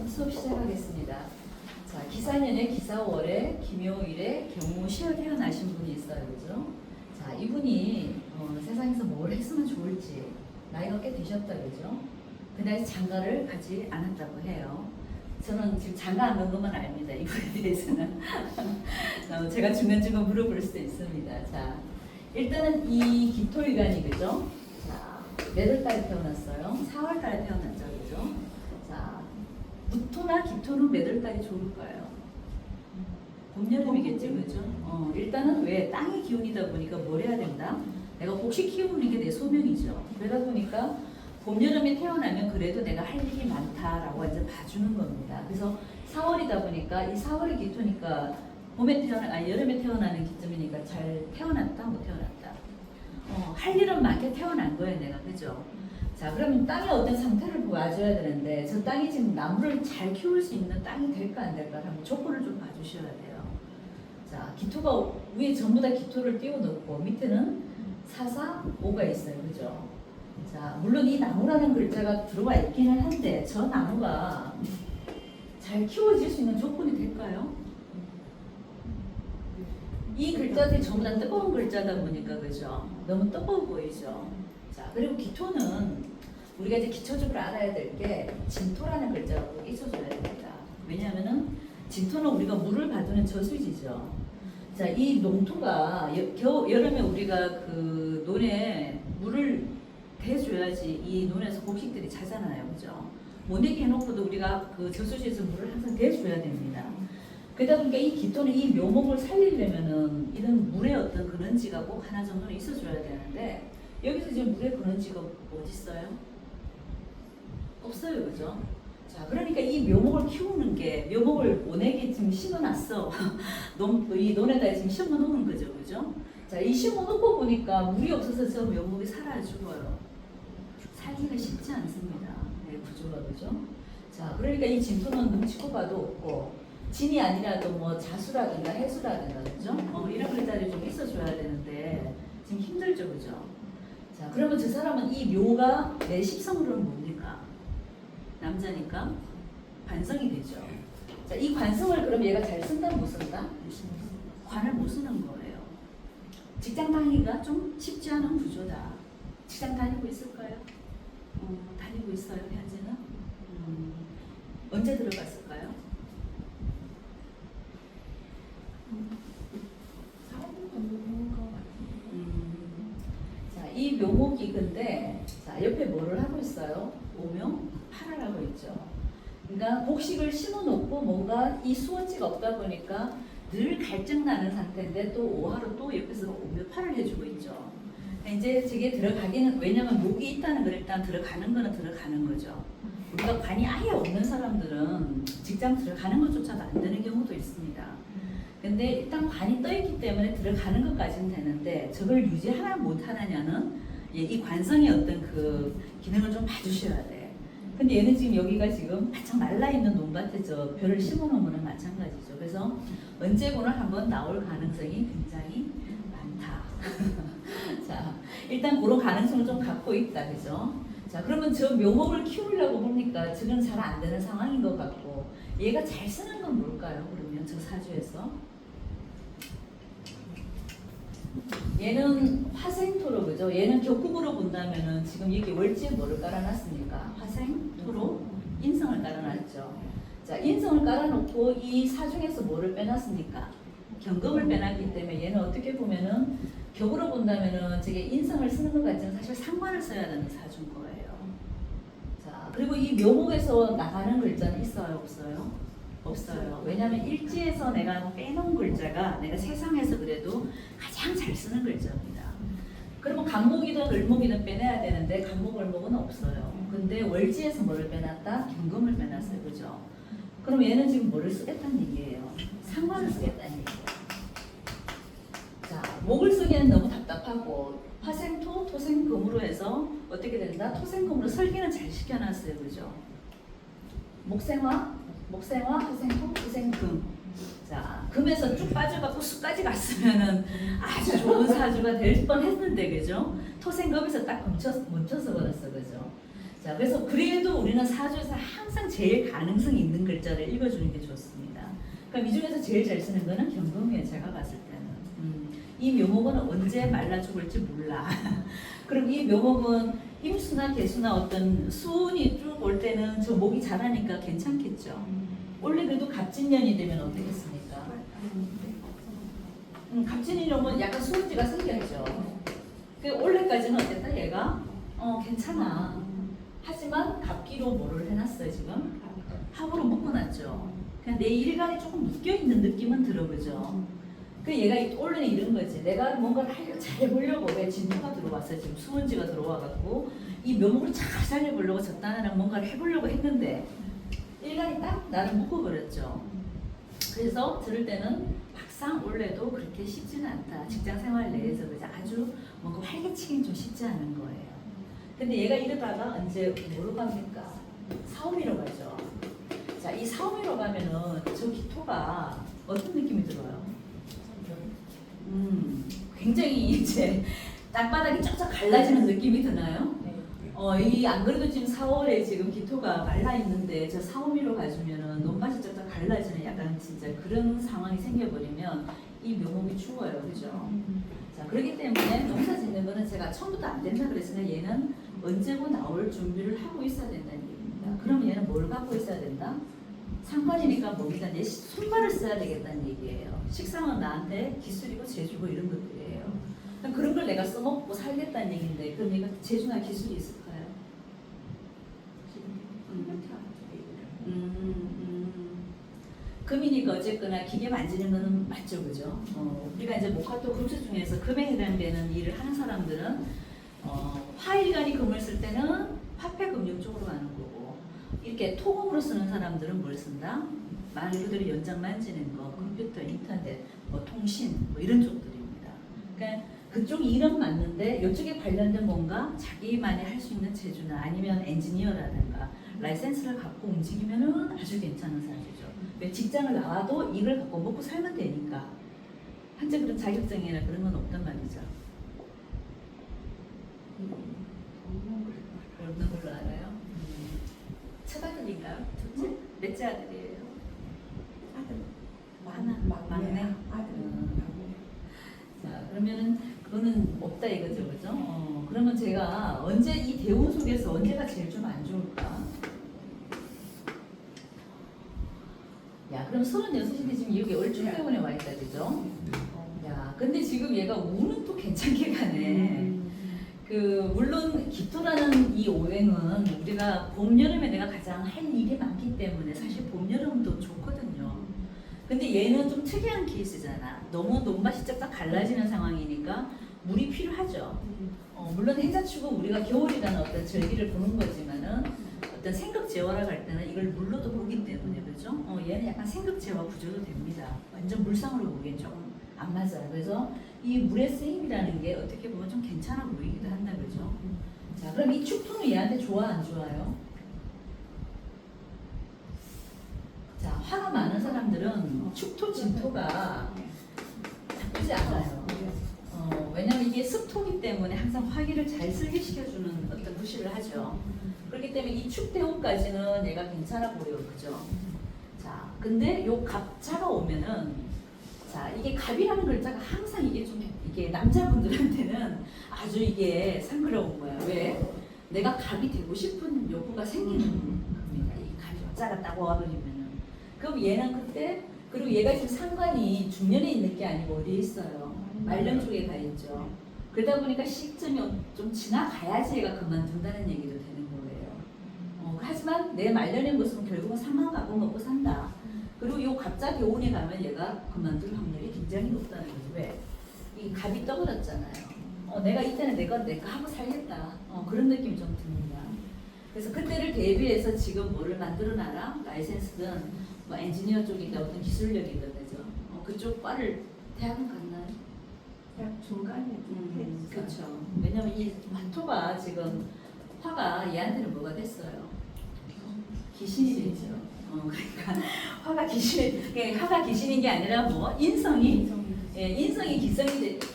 수업 시작하겠습니다. 자, 기사년에 기사월에 김효일에 경무시에 태어나신 분이 있어요. 그죠? 자, 이분이 세상에서 뭘 했으면 좋을지 나이가 꽤 되셨다. 그죠? 그날 장가를 가지 않았다고 해요. 저는 지금 장가 안 간 것만 압니다. 이분에 대해서는. 제가 중간중간 물어볼 수도 있습니다. 자, 일단은 이 기토일간이 그죠? 자, 몇 월 달에 태어났어요? 4월 달에 태어났죠. 그죠? 자, 무토나 기토는 몇 월 달이 좋을까요? 봄, 여름이겠죠. 그죠? 일단은 왜 땅의 기운이다 보니까 뭘 해야 된다? 내가 복식 키우는 게 내 소명이죠. 그러다 보니까 봄, 여름에 태어나면 그래도 내가 할 일이 많다라고 이제 봐주는 겁니다. 그래서 4월이다 보니까 이 4월이 기토니까 여름에 태어나는 기점이니까 잘 태어났다, 못 태어났다. 할 일은 많게 태어난 거예요, 내가. 그죠? 자, 그러면 땅의 어떤 상태를 봐줘야 되는데, 저 땅이 지금 나무를 잘 키울 수 있는 땅이 될까 안 될까 하면 조건을 좀 봐주셔야 돼요. 자, 기토가 위에 전부 다 기토를 띄워놓고 밑에는 4, 4, 5가 있어요. 그죠? 자, 물론 이 나무라는 글자가 들어와 있기는 한데 저 나무가 잘 키워질 수 있는 조건이 될까요? 이 글자들이 전부 다 뜨거운 글자다 보니까 그죠? 너무 뜨거워 보이죠? 자, 그리고 기토는 우리가 이제 기초적으로 알아야 될 게 진토라는 글자가 꼭 있어줘야 됩니다. 왜냐하면은 진토는 우리가 물을 받는 저수지죠. 자, 이 농토가 여름에 우리가 그 논에 물을 대줘야지 이 논에서 곡식들이 자잖아요. 그죠? 못 내게 해놓고도 우리가 그 저수지에서 물을 항상 대줘야 됩니다. 그러다 보니까 이 기토는 이 묘목을 살리려면은 이런 물의 어떤 근원지가 꼭 하나 정도는 있어줘야 되는데 여기서 지금 물의 근원지가 어디 있어요? 없어요. 그죠? 자, 그러니까 이 묘목을 키우는 게 묘목을 원액에 지금 심어놨어. 이 논에다 지금 심어놓은 거죠. 그죠? 자, 이 심어놓고 보니까 물이 없어서 저 묘목이 살아 죽어요. 살기가 쉽지 않습니다. 네, 구조가. 그죠? 자, 그러니까 이 진토는 눈치고 봐도 없고 진이 아니라도 뭐 자수라든가 해수라든가 그죠? 이런 글자들이 좀 있어줘야 되는데 지금 힘들죠. 그죠? 자, 그러면 저 사람은 이 묘가 내 십성으로는 뭡니까? 남자니까 관성이 되죠. 자, 이 관성을 그럼 얘가 잘 쓴다 못 쓴다? 관을 못 쓰는 거예요. 직장 다니기가 좀 쉽지 않은 구조다. 직장 다니고 있을까요? 다니고 있어요. 현재는? 언제 들어갔을까요? 자, 이 묘목이 근데 자, 옆에 뭐를 하고 있어요? 오명 팔을 하고 있죠. 그러니까 곡식을 심어놓고 뭔가 이 수원지가 없다 보니까 늘 갈증 나는 상태인데 또 오하로 또 옆에서 오명 팔을 해주고 있죠. 이제 저게 들어가기는 왜냐면 목이 있다는 걸 일단 들어가는 거는 들어가는 거죠. 우리가 관이 아예 없는 사람들은 직장 들어가는 것조차도 안 되는 경우도 있습니다. 근데 일단 관이 떠있기 때문에 들어가는 것까지는 되는데 저걸 유지하나 못하느냐는 이 관성의 어떤 그 기능을 좀 봐주셔야 돼. 근데 얘는 지금 여기가 지금 바짝 말라있는 논밭에 저 벼를 심어놓은 거는 마찬가지죠. 그래서 언제고는 한번 나올 가능성이 굉장히 많다. 자, 일단 그런 가능성을 좀 갖고 있다. 그죠? 자, 그러면 저 묘목을 키우려고 보니까 지금 잘 안 되는 상황인 것 같고 얘가 잘 쓰는 건 뭘까요? 그러면 저 사주에서 얘는 화생토로 그죠? 얘는 격국으로 본다면은 지금 여기 월지에 뭐를 깔아놨습니까? 화생토로 인성을 깔아놨죠. 자, 인성을 깔아놓고 이 사중에서 뭐를 빼놨습니까? 경금을 빼놨기 때문에 얘는 어떻게 보면은 격으로 본다면은 저게 인성을 쓰는 것 같지만 사실 상관을 써야 되는 사주인 거예요. 자, 그리고 이 묘목에서 나가는 글자는 있어요, 없어요? 없어요. 왜냐하면 일지에서 내가 빼놓은 글자가 내가 세상에서 그래도 가장 잘 쓰는 글자입니다. 그러면 간목이든 을목이든 빼내야 되는데 간목, 을목은 없어요. 근데 월지에서 뭐를 빼놨다? 경금을 빼놨어요. 그죠? 그럼 얘는 지금 뭐를 쓰겠다는 얘기예요? 상관을 쓰겠다는 얘기예요. 자, 목을 쓰기에는 너무 답답하고 화생토, 토생금으로 해서 어떻게 된다? 토생금으로 설계는 잘 시켜놨어요. 그죠? 목생화, 화생토, 토생금. 자, 금에서 쭉 빠져갖고 수까지 갔으면은 아주 좋은 사주가 될 뻔했는데, 그죠? 토생금에서 딱 멈춰서 버렸어, 그죠? 자, 자, 그래서 그래도 우리는 사주에서 항상 제일 가능성이 있는 글자를 읽어주는 게 좋습니다. 그럼 이 중에서 제일 잘 쓰는 거는 경금이에요. 제가 봤을 때는. 이 묘목은 언제 말라 죽을지 몰라. 그리고 이 묘목은 임수나 개수나 어떤 수운이 쭉 올 때는 저 목이 자라니까 괜찮겠죠. 원래 그래도 갑진년이 되면 어떻겠습니까? 갑진년이 오면 약간 수은지가 생겼죠. 그 올해까지는 어땠다 얘가? 괜찮아. 하지만 갑기로 뭐를 해놨어요 지금? 합으로 묶어놨죠. 그냥 내 일간이 조금 묶여있는 느낌은 들어보죠. 그 얘가 원래는 이런 거지. 내가 뭔가를 잘해보려고 왜 진토가 들어왔어요. 지금 수은지가 들어와갖고 이 묘목을 잘 살려보려고 적당한 뭔가를 해보려고 했는데 일간이 딱 나를 묶어버렸죠. 그래서 들을 때는 막상 원래도 그렇게 쉽지는 않다. 직장생활 내에서 그죠? 아주 뭔가 활개치기는 좀 쉽지 않은 거예요. 근데 얘가 이러다가 언제 뭐로 갑니까? 사오미로 가죠. 자, 이 사오미로 가면은 저 기토가 어떤 느낌이 들어요? 굉장히 이제 땅바닥이 쫙쫙 갈라지는 느낌이 드나요? 이 안 그래도 지금 4월에 지금 기토가 말라 있는데 저 사오미로 가주면은 논밭이 쫙쫙 갈라지는 약간 진짜 그런 상황이 생겨버리면 이 묘목이 죽어요, 그죠? 자, 그렇기 때문에 농사 짓는 거는 제가 처음부터 안 된다 그랬으나 얘는 언제고 나올 준비를 하고 있어야 된다는 얘기입니다. 그럼 얘는 뭘 갖고 있어야 된다? 상관이니까 뭡니까? 내 손발을 써야 되겠다는 얘기예요. 식상은 나한테 기술이고 재주고 이런 것들이에요. 그런 걸 내가 써먹고 살겠다는 얘기인데 그럼 얘가 재주나 기술이 있을까요? 금이니까 어쨌거나 기계 만지는 거는 맞죠, 그죠? 우리가 이제 목화토 금수 중에서 금에 해당되는 일을 하는 사람들은 화일간이 금을 쓸 때는 화폐 금융 쪽으로 가는 거고 이렇게 토금으로 쓰는 사람들은 뭘 쓴다? 말 그대로 연장 만지는 거, 컴퓨터, 인터넷, 뭐 통신 뭐 이런 쪽들입니다. 그러니까 그쪽 일은 맞는데 이쪽에 관련된 뭔가 자기만이 할 수 있는 재주나 아니면 엔지니어라든가 라이센스를 갖고 움직이면은 아주 괜찮은 사주죠. 왜 직장을 나와도 이걸 갖고 먹고 살면 되니까. 현재 그런 자격증이나 그런 건 없단 말이죠. 없는 걸로 알아요? 첫아들인가요? 둘째? 넷째 아들이에요? 막내? 자, 그러면은 그거는 없다 이거죠, 그죠? 그러면 제가 언제 이 대운 속에서 언제가 제일 좀 안 좋을까? 야, 그럼 36인데 지금 여기 얼추 때문에 와 있다, 그죠? 야, 근데 지금 얘가 운은 또 괜찮게 가네. 물론 기토라는 이 오행은 우리가 봄, 여름에 내가 가장 할 일이 많기 때문에 사실 봄, 여름도 좋거든요. 근데 얘는 좀 특이한 케이스잖아. 너무 논밭이 쫙쫙 갈라지는 상황이니까 물이 필요하죠. 물론 해자치고 우리가 겨울이라는 어떤 절기를 보는 거지만은 어떤 생극제화라고 할 때는 이걸 물로도 보기 때문에 그죠? 얘는 약간 생극제화 구조도 됩니다. 완전 물상으로 보기엔 조금 안 맞아요. 그래서 이 물의 쓰임이라는 게 어떻게 보면 좀 괜찮아 보이기도 한다 그죠? 자, 그럼 이 축토는 얘한테 좋아 안 좋아요? 자, 화가 많은 사람들은 축토, 진토가 나쁘지 않아요. 왜냐면 이게 습토기 때문에 항상 화기를 잘 쓸게 시켜주는 어떤 부시를 하죠. 그렇기 때문에 이 축대운까지는 얘가 괜찮아 보여요, 그죠? 자, 근데 요 갑자가 오면은 자, 이게 갑이라는 글자가 항상 이게 좀 이게 남자분들한테는 아주 이게 상그러운 거야. 왜? 내가 갑이 되고 싶은 욕구가 생기는 겁니다. 이 갑자가 딱 와버리면은. 그럼 얘는 그때 그리고 얘가 지금 상관이 중년에 있는 게 아니고 어디에 있어요? 말년 쪽에 가 있죠. 그러다 보니까 시점이 좀 지나가야지 얘가 그만둔다는 얘기도 되는 거예요. 하지만 내 말년의 모습은 결국은 상관 갖고 먹고 산다. 그리고 요 갑자기 오운에 가면 얘가 그만둘 확률이 굉장히 높다는 거죠. 왜? 이 갑이 떠버렸잖아요. 내가 이때는 내가 하고 살겠다. 그런 느낌이 좀 듭니다. 그래서 그때를 대비해서 지금 뭐를 만들어놔라? 라이센스든 뭐 엔지니어 쪽이든 어떤 기술력이든 그죠? 그쪽 과를 대학은 갔나요? 대학 중간에 그렇죠. 왜냐면 이 화토가 지금 화가 얘한테는 뭐가 됐어요? 귀신이 됐죠. 그러니까 화가 귀신인 게 아니라 뭐 인성이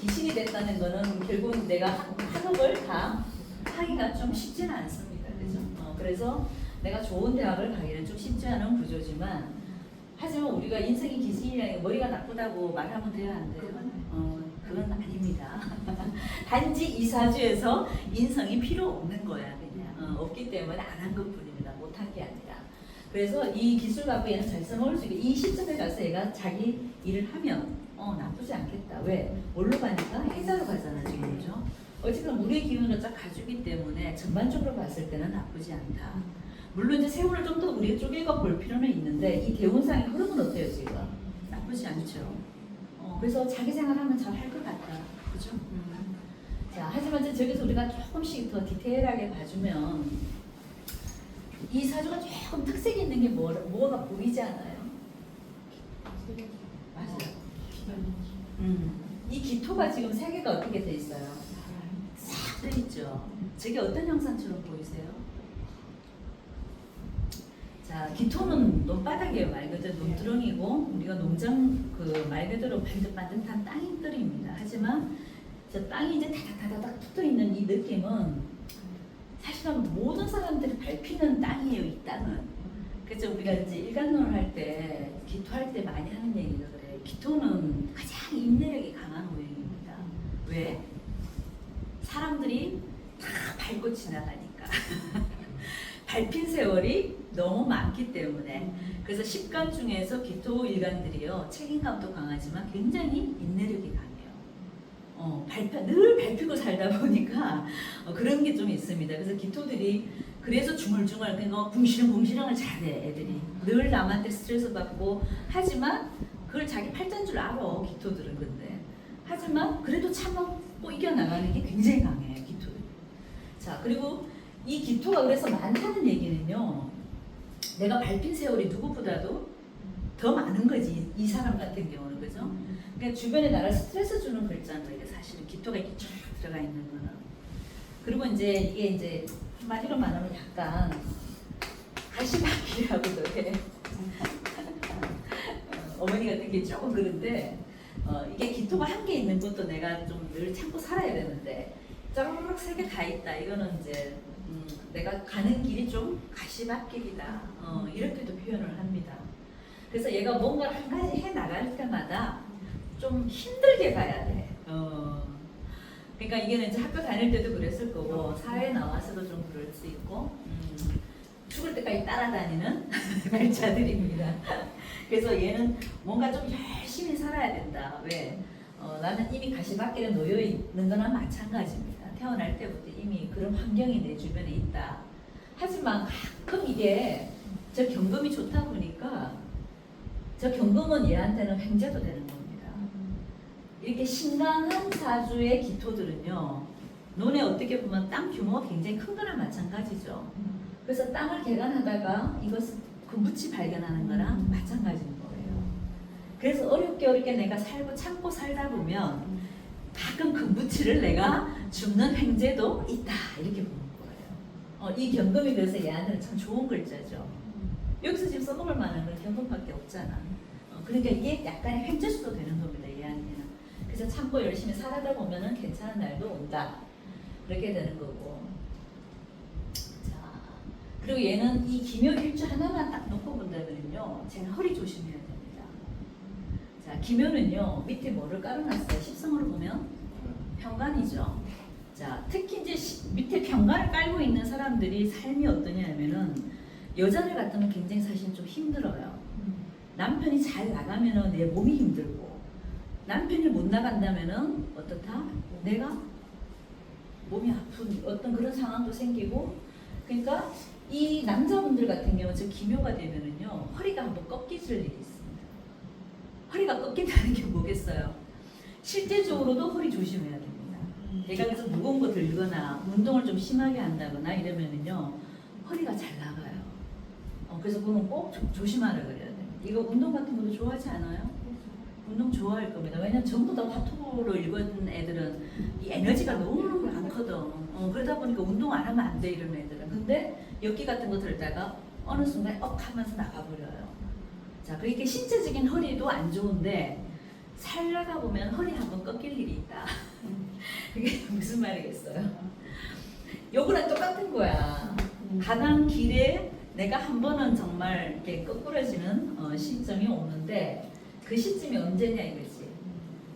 귀신이 됐다는 거는 결국 내가 학업을 다 하기가 좀 쉽지는 않습니다. 그죠? 그래서 내가 좋은 대학을 가기는 좀 쉽지 않은 구조지만 하지만 우리가 인생이 기신이라는 게 머리가 나쁘다고 말하면 돼야 안 돼요? 그건 아닙니다. 단지 이사주에서 인성이 필요 없는 거야 그냥. 없기 때문에 안 한 것뿐입니다. 못한 게 아니라. 그래서 이 기술 갖고 얘는 잘 써먹을 수 있고 이 시점에 가서 얘가 자기 일을 하면 나쁘지 않겠다. 왜? 뭘로 가니까 해자로 가잖아 지금 그죠? 어쨌든 우리의 기운을 쫙 가주기 때문에 전반적으로 봤을 때는 나쁘지 않다. 물론 이제 세월을 좀 더 우리가 쪼개가 볼 필요는 있는데 이 대운상의 흐름은 어때요 지금? 나쁘지 않죠. 그래서 자기 생활하면 잘 할 것 같다. 그죠? 자, 하지만 이제 저기서 우리가 조금씩 더 디테일하게 봐주면 이 사주가 조금 특색이 있는 게 뭐가 보이지 않아요? 맞아요. 이 기토가 지금 세 개가 어떻게 돼 있어요? 싹 돼 있죠. 저게 어떤 형상처럼 보이세요? 자, 기토는 논바닥이에요. 말 그대로 논두렁이고 우리가 농장 그 말 그대로 반듯반듯한 땅들입니다. 하지만 저 땅이 이제 다닥다닥 붙어 있는 이 느낌은 사실은 모든 사람들이 밟히는 땅이에요. 이 땅은. 그래서 우리가 이제 일간론을 할 때 기토할 때 많이 하는 얘기가 그래요. 기토는 가장 인내력이 강한 오행입니다. 왜? 사람들이 다 밟고 지나가니까. 밟힌 세월이 너무 많기 때문에. 그래서 10간 중에서 기토 일간들이요 책임감도 강하지만 굉장히 인내력이 강해요. 늘 밟히고 살다 보니까 그런 게 좀 있습니다. 그래서 기토들이 그래서 중얼중얼 그러니까 궁시렁궁시렁을 잘해 애들이. 늘 남한테 스트레스 받고 하지만 그걸 자기 팔자인 줄 알아 기토들은. 근데 하지만 그래도 참고 이겨나가는 게 굉장히 강해요 기토들. 자, 그리고 이 기토가 그래서 많다는 얘기는요 내가 밟힌 세월이 누구보다도 더 많은 거지 이 사람 같은 경우는. 그죠? 그러니까 주변에 나를 스트레스 주는 글자인 거예요 사실은 기토가 이렇게 쫙 들어가 있는 거는. 그리고 이게 이제 한마디로 말하면 약간 가시밭길이라고도 해. 어머니가 듣기 조금 그런데 이게 기토가 한 개 있는 것도 내가 좀 늘 참고 살아야 되는데 짜르륵 세 개 가 있다. 이거는 이제 내가 가는 길이 좀 가시밭길이다. 이렇게도 표현을 합니다. 그래서 얘가 뭔가를 한 가지 해 나갈 때마다 좀 힘들게 가야 돼. 그러니까 이게 이제 학교 다닐 때도 그랬을 거고 사회에 나와서도 좀 그럴 수 있고 죽을 때까지 따라다니는 글자들입니다. 그래서 얘는 뭔가 좀 열심히 살아야 된다. 왜? 나는 이미 가시밭길에 놓여 있는 거나 마찬가지입니다. 태어날 때부터 이미 그런 환경이 내 주변에 있다. 하지만 가끔 이게 저 경금이 좋다 보니까 저 경금은 얘한테는 횡재도 되는 겁니다. 이렇게 신강한 사주의 기토들은요 논에 어떻게 보면 땅 규모가 굉장히 큰 거나 마찬가지죠. 그래서 땅을 개간하다가 이것을 금붙이 발견하는 거랑 마찬가지인 거예요. 그래서 어렵게 내가 살고 참고 살다 보면 가끔 금붙이를 내가 줍는 횡재도 있다 이렇게 보는 거예요. 이 경금이 그래서 얘한테는 참 좋은 글자죠. 여기서 지금 써먹을 만한 건 경금밖에 없잖아. 그러니까 이게 약간의 횡재수도 되는 겁니다 얘한테는. 그래서 참고 열심히 살아다 보면은 괜찮은 날도 온다. 그렇게 되는 거고. 자, 그리고 얘는 이 기묘 일주 하나만 딱 놓고 본다면요, 제가 허리 조심해야 됩니다. 자, 기묘는요 밑에 뭐를 깔아놨어요? 십성으로 보면 평관이죠. 자, 특히 이제 밑에 평관을 깔고 있는 사람들이 삶이 어떠냐면은 여자들 같으면 굉장히 사실 좀 힘들어요. 남편이 잘 나가면은 내 몸이 힘들고. 남편이 못 나간다면은 어떻다? 내가 몸이 아픈 어떤 그런 상황도 생기고. 그러니까 이 남자분들 같은 경우 저 기묘가 되면은요 허리가 한번 꺾이질 일이 있습니다. 허리가 꺾인다는 게 뭐겠어요? 실제적으로도 허리 조심해야 됩니다. 내가 그래서 무거운 거 들거나 운동을 좀 심하게 한다거나 이러면은요 허리가 잘 나가요. 그래서 그건 꼭 조심하라 그래야 돼요. 이거 운동 같은 것도 좋아하지 않아요? 운동 좋아할 겁니다. 왜냐면 전부 다 화투로 읽은 애들은 이 에너지가 너무 많거든. 그러다 보니까 운동 안 하면 안 돼 이런 애들은. 근데 엽기 같은 거 들다가 어느 순간 하면서 나가버려요. 자, 그렇게 신체적인 허리도 안 좋은데 살다가 보면 허리 한번 꺾일 일이 있다. 그게 무슨 말이겠어요? 요거랑 똑같은 거야. 가는 길에 내가 한 번은 정말 이렇게 거꾸러지는 시점이 오는데 그 시점이 언제냐 이거지.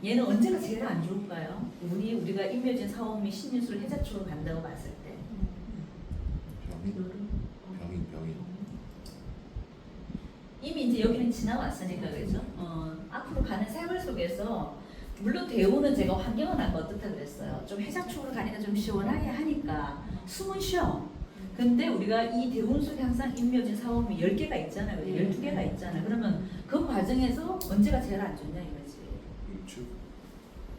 얘는 언제가 제일 안 좋을까요? 우리가 임묘진 사오미 신유술 해자축으로 간다고 봤을 때. 병인. 이미 이제 여기는 지나왔으니까 그죠? 앞으로 가는 생활 속에서 물론 대우는 제가 환경은 안 어떻다 그랬어요. 좀 해장축으로 가니까 좀 시원하게 하니까 숨은 쉬어. 근데 우리가 이 대운 속에 항상 임묘진 사오미 10개가 있잖아요. 12개가 있잖아요. 그러면 그 과정에서 언제가 제일 안 좋냐 이거지.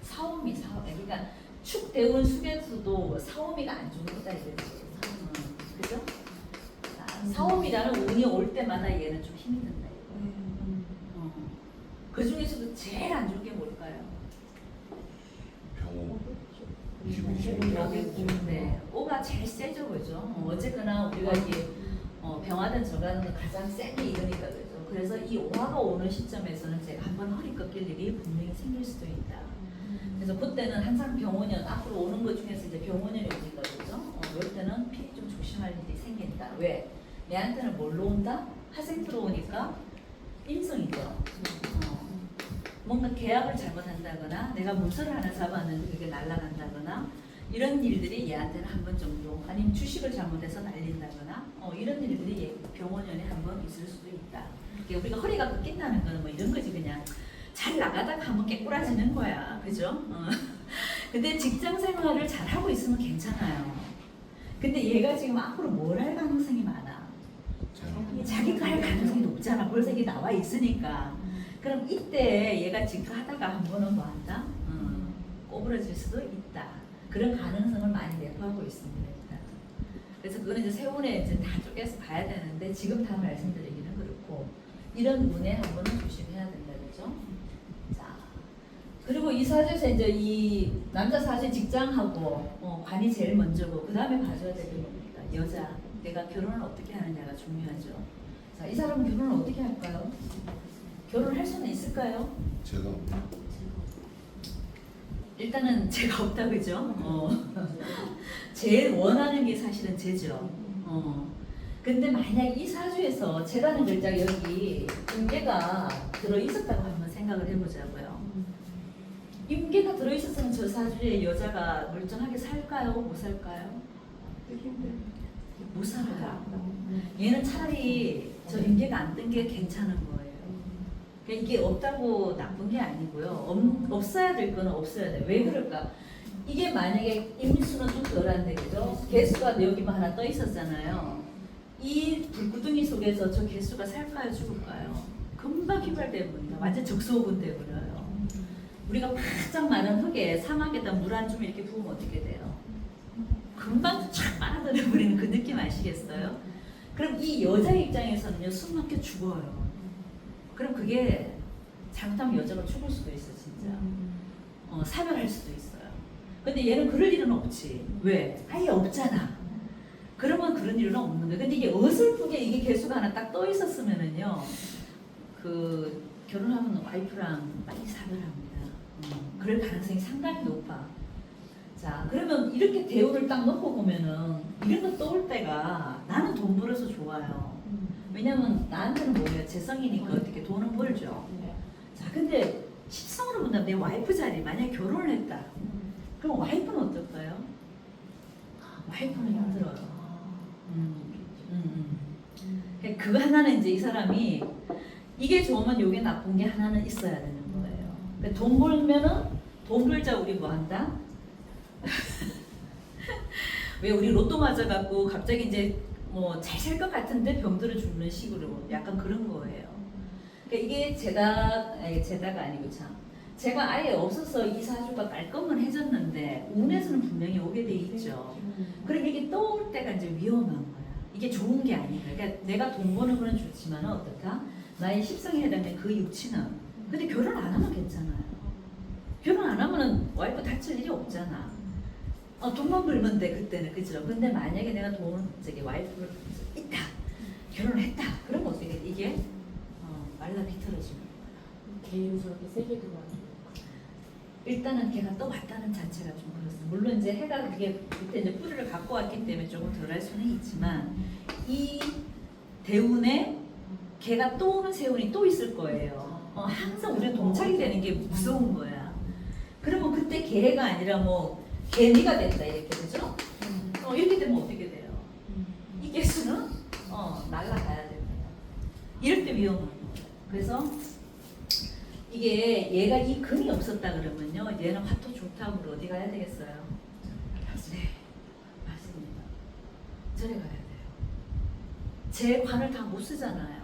사오미. 그러니까 축 대운 숙에서도 사오미가 안 좋은 거다 이거지. 그죠? 사오미라는 운이 올 때마다 얘는 좀 힘이 든다 이거. 그 중에서도 제일 안 좋은 게 뭘까요? 병호. 네, 오가 제일 세죠, 그죠? 어쨌거나 우리가 이게 병화든 저가든 가장 센 게 이거니까 그죠? 그래서 이 오화가 오는 시점에서는 제가 한번 허리 꺾일 일이 분명히 생길 수도 있다. 그래서 그때는 항상 병원년 앞으로 오는 것 중에서 이제 병원년이 오니까 그죠? 이럴 때는 필히 좀 조심할 일이 생긴다. 왜? 내한테는 뭘로 온다? 화생 들어오니까 임성이죠. 뭔가 계약을 잘못한다거나 내가 문서를 하나 잡았는데 그게 날아간다거나 이런 일들이 얘한테는 한 번 정도 아니면 주식을 잘못해서 날린다거나 이런 일들이 병원연에 한 번 있을 수도 있다. 그러니까 우리가 허리가 꺾인다는 거는 뭐 이런 거지 그냥 잘 나가다가 한번 깨꾸라지는 거야. 그죠? 근데 직장 생활을 잘 하고 있으면 괜찮아요. 근데 얘가 지금 앞으로 뭘 할 가능성이 많아. 자기가 할 가능성이 높잖아. 벌써 이게 나와 있으니까. 그럼 이때 얘가 지금 하다가 한 번은 뭐 한다? 꼬부러질 수도 있다. 그런 가능성을 많이 내포하고 있습니다. 일단. 그래서 그거는 이제 세운에 이제 다 쪼개서 봐야 되는데 지금 다 말씀드리기는 그렇고 이런 문에 한 번은 조심해야 된다, 그죠? 자, 그리고 이 사주에서 이제 이 남자 사주 직장하고 관이 제일 먼저고 그 다음에 봐줘야 될 게 뭡니까? 여자. 내가 결혼을 어떻게 하느냐가 중요하죠. 자, 이 사람은 결혼을 어떻게 할까요? 결혼할 수는 있을까요? 제가 일단은 제가 없다 그죠? 제일 원하는 게 사실은 제죠. 근데 만약 이 사주에서 제라는 글자가 여기 임계가 들어있었다고 한번 생각을 해보자고요. 임계가 들어있었으면 저 사주에 여자가 멀쩡하게 살까요? 못 살까요? 못 살아요. 얘는 차라리 저 임계가 안 뜬 게 괜찮은 거예요. 그러니까 이게 없다고 나쁜 게 아니고요. 없어야 될 거는 없어야 돼. 왜 그럴까? 이게 만약에 임수는 좀 덜한데 그죠? 개수가 여기만 하나 떠 있었잖아요. 이 불구덩이 속에서 저 개수가 살까요? 죽을까요? 금방 휘발돼 버립니다. 완전 적소분돼 버려요. 우리가 바짝 마른 흙에 사막에다 물 한 줌 이렇게 부으면 어떻게 돼요? 금방 촥 빨아들여 버리는 그 느낌 아시겠어요? 그럼 이 여자 입장에서는요, 숨 막혀 죽어요. 그럼 그게 잘못하면 여자가 죽을 수도 있어, 진짜. 사별할 수도 있어요. 근데 얘는 그럴 일은 없지. 왜? 아예 없잖아. 그러면 그런 일은 없는 거예요. 근데 이게 어설프게 이게 개수가 하나 딱 떠 있었으면은요, 그 결혼하면 와이프랑 빨리 사별합니다. 그럴 가능성이 상당히 높아. 자, 그러면 이렇게 대우를 딱 놓고 보면은 이런 거 떠올 때가 나는 돈 벌어서 좋아요. 왜냐면 나한테는 뭐예요? 재성이니까 어떻게 돈은 벌죠. 자, 근데 십성으로 본다면 내 와이프 자리 만약에 결혼을 했다. 그럼 와이프는 어떨까요? 와이프는 힘들어요. 그러니까 그거 하나는 이제 이 사람이 이게 좋으면 이게 나쁜 게 하나는 있어야 되는 거예요. 그러니까 돈 벌면은 돈 벌자 우리 뭐 한다? 왜 우리 로또 맞아갖고 갑자기 이제 뭐 잘 살 것 같은데 병들어 죽는 식으로 약간 그런 거예요. 그러니까 이게 제다가 아니고 참 제가 아예 없어서 이 사주가 깔끔해졌는데 운에서는 분명히 오게 돼 있죠. 그럼 이게 떠올 때가 이제 위험한 거야. 이게 좋은 게 아니야. 그러니까 내가 돈 버는 거는 좋지만 어떨까? 나의 십성에 해당된 그 육치는 근데 결혼 안 하면 괜찮아요. 결혼 안 하면은 와이프 다칠 일이 없잖아. 돈만 벌면 돼 그때는 그죠. 근데 만약에 내가 와이프를 있다 결혼을 했다 그러면 어떻게 돼? 이게 말라 비틀어지는 거야. 개인적인 세계 들어가는 일단은 걔가 또 왔다는 자체가 좀 그렇습니다. 물론 이제 해가 그게 그때 이제 뿌리를 갖고 왔기 때문에 조금 덜할 수는 있지만 이 대운에 걔가 또 오는 세운이 또 있을 거예요. 항상 우리는 동착이 되는 게 무서운 거야. 그러면 그때 걔가 아니라 뭐 개미가 된다 이렇게 되죠? 이렇게 되면 어떻게 돼요? 이 개수는 날아가야 됩니다. 이럴 때 위험한 거예요. 그래서 이게 얘가 이 금이 없었다 그러면요, 얘는 화토 중탑으로 어디 가야 되겠어요? 네, 맞습니다. 절에 가야 돼요. 제 관을 다 못 쓰잖아요.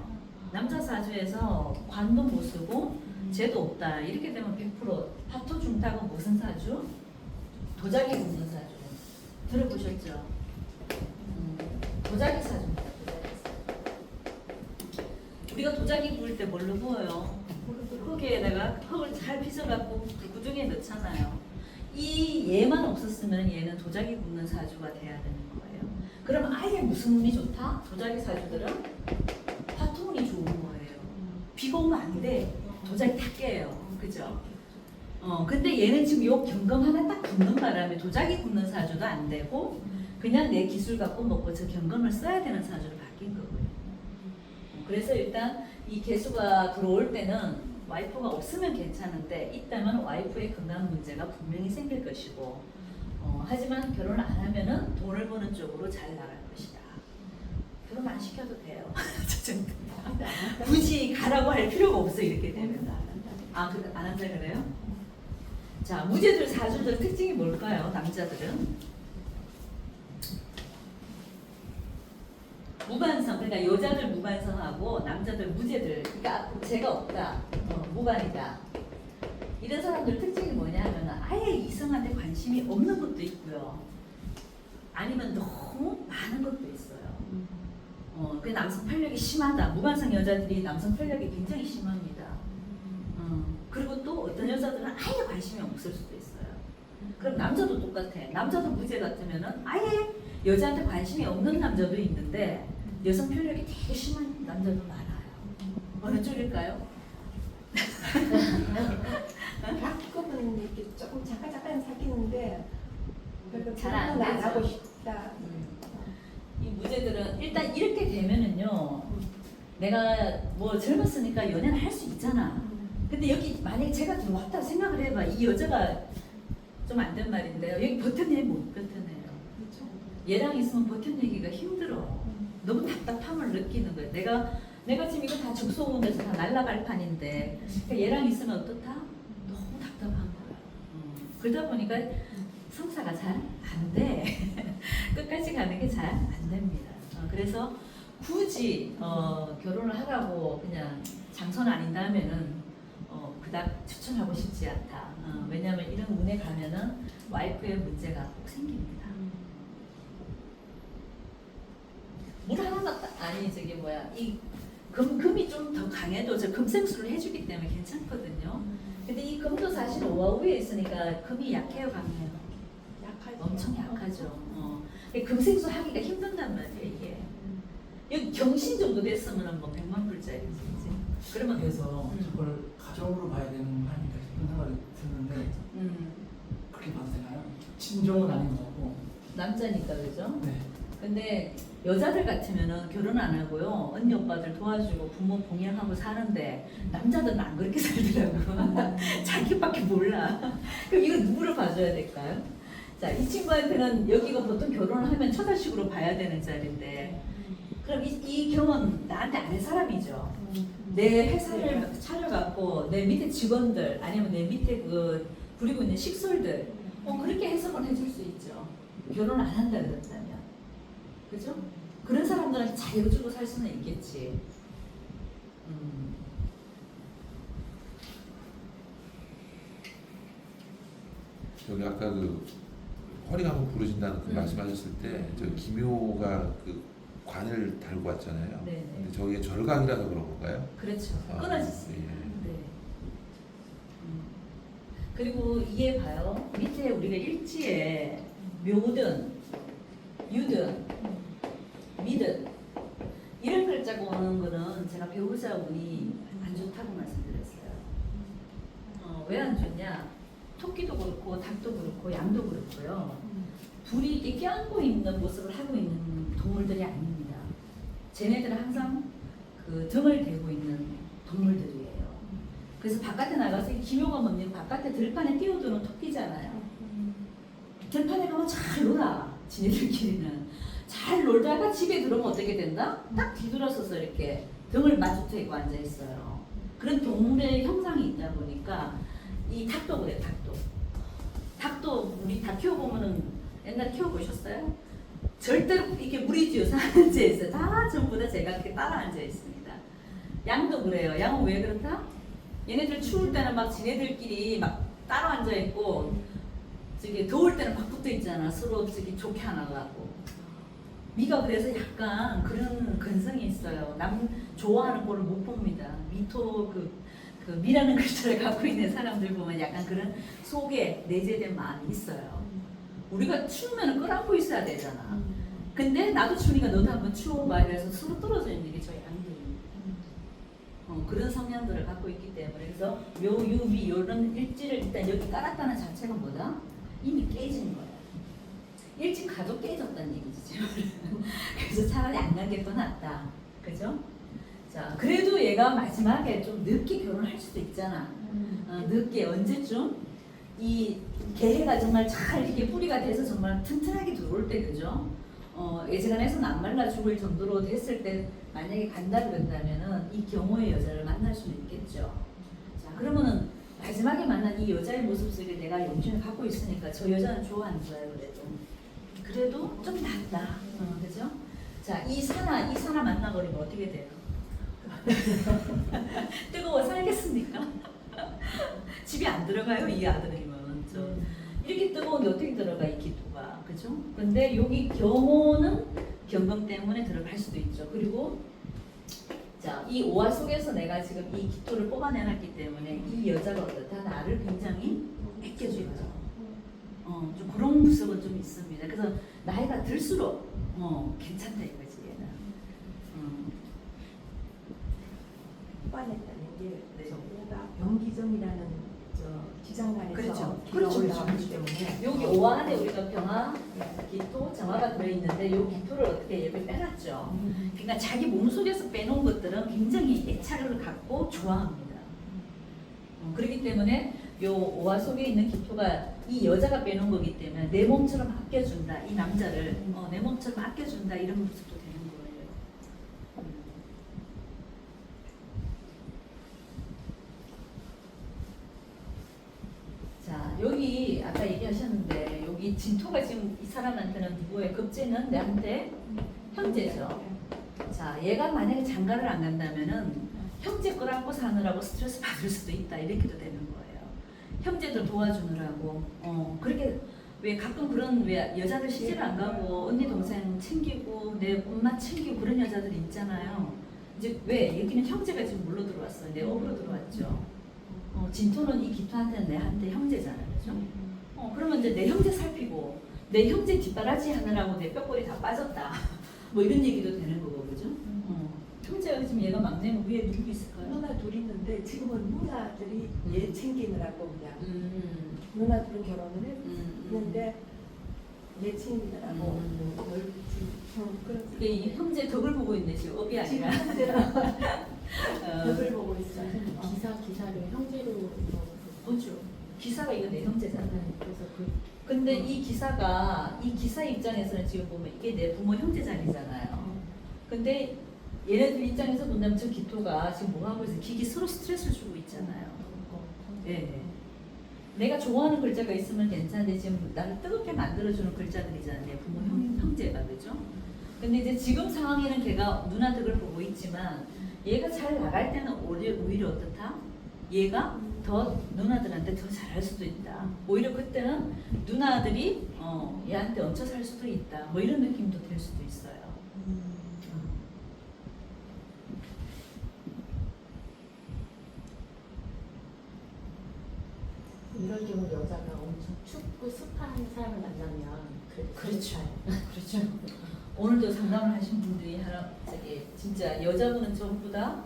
남자 사주에서 관도 못 쓰고 재도 없다. 이렇게 되면 100% 화토 중탁은 무슨 사주? 도자기 굽는 사주. 들어보셨죠? 도자기 사주입니다. 도자기 사주. 우리가 도자기 구울 때 뭘로 구워요? 흙에다가 흙을 잘 빚어갖고 그 구중에 넣잖아요. 이 얘만 없었으면 얘는 도자기 굽는 사주가 돼야 되는 거예요. 그럼 아예 무슨 운이 좋다? 도자기 사주들은 화토운이 좋은 거예요. 비가 오면 안 돼. 도자기 다 깨요. 그죠? 근데 얘는 지금 요 경금 하나 딱 붙는 바람에 도자기 굽는 사주도 안 되고 그냥 내 기술 갖고 먹고 저 경금을 써야 되는 사주로 바뀐 거고요. 그래서 일단 이 개수가 들어올 때는 와이프가 없으면 괜찮은데 있다면 와이프의 건강 문제가 분명히 생길 것이고 하지만 결혼을 안 하면은 돈을 버는 쪽으로 잘 나갈 것이다. 결혼 안 시켜도 돼요. 저 정도. 굳이 가라고 할 필요가 없어 이렇게 되면. 안 한다 그래요? 자, 무제들 사주들 특징이 뭘까요? 남자들은 무반성, 그러니까 여자들 무반성하고 남자들 무제들, 그러니까 제가 없다, 무반이다. 이런 사람들 특징이 뭐냐면 아예 이성한테 관심이 없는 것도 있고요. 아니면 너무 많은 것도 있어요. 그 남성 편력이 심하다. 무반성 여자들이 남성 편력이 굉장히 심합니다. 그리고 또 어떤 여자들은 아예 관심이 없을 수도 있어요. 그럼 남자도 똑같아. 남자도 무제 같으면은 아예 여자한테 관심이 없는 남자도 있는데 여성 편력이 되게 심한 남자도 많아요. 어느 쪽일까요? 가끔은 이렇게 조금 잠깐 사귀는데 별로 잘안 결혼은 안 되죠. 하고 싶다. 이 무제들은 일단 이렇게 되면은요, 내가 뭐 젊었으니까 연애는 할 수 있잖아. 근데 여기 만약에 제가 들어왔다 생각을 해봐. 이 여자가 좀 안 된 말인데요. 여기 버텨내 못 버텨내요. 그렇죠. 얘랑 있으면 버텨내기가 힘들어. 너무 답답함을 느끼는 거예요. 내가 지금 이거 다 죽소문에서 다 날라갈 판인데 그러니까 얘랑 있으면 어떻다? 너무 답답한 거야. 그러다 보니까 성사가 잘 안 돼. 끝까지 가는 게 잘 안 됩니다. 그래서 굳이 결혼을 하라고 그냥 장선 아닌다면은 그닥 추천하고 싶지 않다. 왜냐하면 이런 운에 가면은 와이프의 문제가 꼭 생깁니다. 물 하나만 아니 저기 뭐야 이 금이 좀 더 강해도 저 금생수를 해주기 때문에 괜찮거든요. 근데 이 금도 사실 오화우에 있으니까 금이 약해요, 강해요? 약하죠. 엄청 약하죠. 금생수 하기가 힘든단 말이에요, 이게. 여기 경신 정도 됐으면 뭐 100만 불짜리지. 그러면 그래서 저걸 가정으로 봐야 되는 거 아닌가 싶은 생각이 드는데 그렇게 봐도 되나요? 친정은 아닌 거고. 남자니까 그죠? 네. 근데 여자들 같으면은 결혼 안 하고요 언니 오빠들 도와주고 부모 봉양하고 사는데 남자들은 안 그렇게 살더라고. 자기밖에 몰라. 그럼 이거 누구를 봐줘야 될까요? 자, 이 친구한테는 여기가 보통 결혼을 하면 처자식으로 봐야 되는 자리인데 그럼 이 경은 나한테 아는 사람이죠. 내 회사를 차려갖고 내 밑에 직원들 아니면 내 밑에 그 부리고 있는 식솔들 그렇게 해석을 해줄 수 있죠. 결혼 안 한다 그랬다면. 그죠? 그런 사람들한테 자유주고 살 수는 있겠지. 여기 아까 그 허리가 한번 부러진다는 그 말씀하셨을 때 저 기묘가 그 관을 달고 왔잖아요. 네네. 근데 저게 절강이라서 그런 건가요? 그렇죠. 아, 끊어지지. 예. 네. 그리고 이해 봐요. 밑에 우리가 일지에 묘든, 유든, 미든 이런 글자가 오는 거는 제가 배우자 운이 안 좋다고 말씀드렸어요. 왜 안 좋냐? 토끼도 그렇고 닭도 그렇고 양도 그렇고요. 둘이 이렇게 껴안고 있는 모습을 하고 있는 동물들이 아닙니다. 쟤네들은 항상 그 등을 대고 있는 동물들이에요. 그래서 바깥에 나가서 이 기묘가 뭐냐면 바깥에 들판에 뛰어드는 토끼잖아요. 들판에 가면 잘 놀아. 지네들끼리는. 잘 놀다가 집에 들어오면 어떻게 된다? 딱 뒤돌아서서 이렇게 등을 마주대고 앉아 있어요. 그런 동물의 형상이 있다 보니까 이 닭도 그래, 닭도. 닭도 우리 닭 키워보면은 옛날에 키워보셨어요? 절대로 이렇게 무리 뒤에서 앉아 있어요. 다 전부 다 제가 이렇게 따라 앉아 있습니다. 양도 그래요. 양은 왜 그렇다? 얘네들 추울 때는 막 지네들끼리 막 따로 앉아 있고, 저기 더울 때는 막 붙어 있잖아. 서로 저기 좋게 하나가고. 미가 그래서 약간 그런 근성이 있어요. 남 좋아하는 꼴을 못 봅니다. 미토 그 미라는 글자를 갖고 있는 사람들 보면 약간 그런 속에 내재된 마음이 있어요. 우리가 추우면 끌안고 있어야 되잖아. 근데 나도 추우니까 너도 한번 추워봐 이래서 서로 떨어져 있는 게 저희 양들입니다. 그런 성향들을 갖고 있기 때문에 그래서 묘, 유, 미 이런 일지를 일단 여기 깔았다는 자체가 뭐다? 이미 깨진 거야. 일찍 가도 깨졌다는 얘기지 지금. 그래서 차라리 안 간 게 더 낫다. 그죠? 자, 그래도 얘가 마지막에 좀 늦게 결혼할 수도 있잖아. 늦게 언제쯤? 이 개해가 정말 잘 이렇게 뿌리가 돼서 정말 튼튼하게 들어올 때 그죠? 애지간해서는 안 말라 죽을 정도로 됐을 때 만약에 간다 그런다면은 이 경우의 여자를 만날 수는 있겠죠. 자, 그러면은 마지막에 만난 이 여자의 모습 속에 내가 용신을 갖고 있으니까 저 여자는 좋아 안 좋아요 그래도 좀 낫다. 그죠? 자, 이 사나 만나버리면 어떻게 돼요? 뜨거워 살겠습니까? 집에 안 들어가요 이 아들이면 이렇게 뜨거운데 어떻게 들어가 이 기토가 그죠? 근데 여기 경호는 경금 때문에 들어갈 수도 있죠. 그리고 자, 이 오화 속에서 내가 지금 이 기토를 뽑아내놨기 때문에 이 여자가 어떻다? 나를 굉장히 아껴주죠. 좀 그런 구석은 좀 있습니다. 그래서 나이가 들수록 괜찮다 이거지 얘는. 뽑아냈다는 게 네. 저희가 병기정이라는 저 기장관에서 그렇죠. 기가 그렇죠. 올라왔기 때문에 여기 오화 안에 우리가 병화, 기토, 정화가 들어있는데 이 기토를 어떻게 얘를 빼놨죠. 그러니까 자기 몸속에서 빼놓은 것들은 굉장히 애착을 갖고 좋아합니다. 그렇기 때문에 요 오화 속에 있는 기토가 이 여자가 빼놓은 거기 때문에 내 몸처럼 아껴준다. 이 남자를 내 몸처럼 아껴준다 이런 모습도 되는 거예요. 자, 여기 아까 얘기하셨는데 여기 진토가 지금 이 사람한테는 누구의 급제는 내한테 형제죠. 자, 얘가 만약에 장가를 안 간다면은 형제 끌안고 사느라고 스트레스 받을 수도 있다 이렇게도 되는 거예요. 형제들 도와주느라고 그렇게 왜 가끔 그런 왜 여자들 시집을 안 가고 언니 동생 챙기고 내 엄마 챙기고 그런 여자들이 있잖아요. 이제 왜 여기는 형제가 지금 물러 들어왔어요. 내 업으로 들어왔죠. 진토는 이 기토한테는 내한테 형제잖아요, 그렇죠? 그러면 이제 내 형제 살피고 내 형제 뒷바라지 하느라고 내 뼈골이 다 빠졌다. 뭐 이런 얘기도 되는 거고, 그죠? 형제가 지금 얘가 막내면 위에 누구 있을까요? 누나 둘 있는데 지금은 누나들이 얘 챙기느라고 그냥 누나 둘은 결혼을 했는데 얘 챙기느라고 그런 이 형제 덕을 보고 있네 지금 업이 지금 아니라. 현재는 덕을 보고 있어요. 기사를 형제로 그렇죠. 기사가 이거 내 형제잖아요. 그래서 근데 이 기사 입장에서는 지금 보면 이게 내 부모 형제 자리잖아요. 근데 얘네들 입장에서 본다면 저 기토가 지금 뭐 하고 있어요? 기기 서로 스트레스를 주고 있잖아요. 네. 내가 좋아하는 글자가 있으면 괜찮은데 지금 나를 뜨겁게 만들어주는 글자들이잖아요. 내 부모 형제가 그죠? 근데 이제 지금 상황에는 걔가 누나 덕을 보고 있지만 얘가 잘 나갈 때는 오히려 어떻다? 얘가 더 누나들한테 더 잘할 수도 있다. 오히려 그때는 누나들이 얘한테 얹혀 살 수도 있다. 뭐 이런 느낌도 될 수도 있어요. 이럴 경우 여자가 엄청 춥고 습한 사람을 만나면 그렇죠. 그렇죠. 오늘도 상담을 하신 분들이 진짜 여자분은 전부 다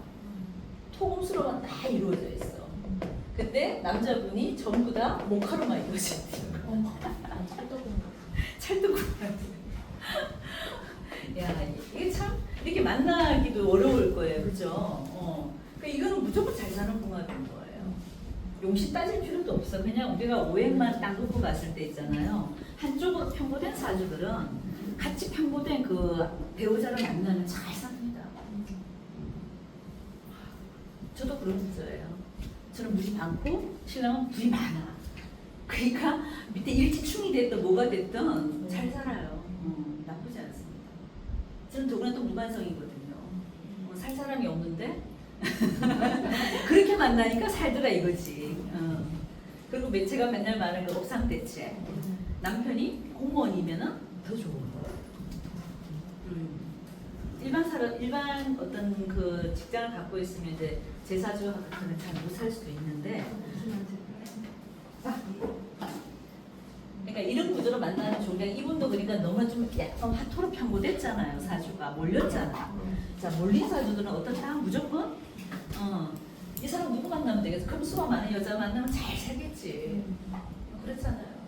토금수로만 다 이루어져 있어. 근데 남자분이 전부 다 모카로만 입으셨대요. 찰떡궁. 야, 이게 참 이렇게 만나기도 어려울 거예요, 그죠? 그러니까 이거는 무조건 잘 사는 궁합인 거예요. 용신 따질 필요도 없어. 그냥 우리가 오행만 딱 놓고 봤을 때 있잖아요. 한쪽으로 편보된 사주들은 같이 편보된 그 배우자를 만나면 잘 삽니다. 저도 그런 부자예요. 저는 무지 많고 신랑은 부이 많아. 그러니까 밑에 일지충이 됐든 뭐가 됐든 잘 살아요. 나쁘지 않습니다. 저는 더구나 또 무관성이거든요. 살 사람이 없는데 그렇게 만나니까 살더라 이거지. 그리고 제가 맨날 말하는 그 옥상대체. 남편이 공무원이면은 더 좋은 거예요. 일반 어떤 그 직장을 갖고 있으면 이제 제사주 같은 잘 못 살 수도 있는데. 그러니까 이런 구조로 만나는 좋은 게 이분도 그러니까 너무 좀 약간 화토로 편고됐잖아요. 사주가 몰렸잖아. 자, 몰린 사주들은 어떻다? 무조건 이 사람 누구 만나면 되겠어? 그럼 수가 많은 여자 만나면 잘 살겠지. 그렇잖아요.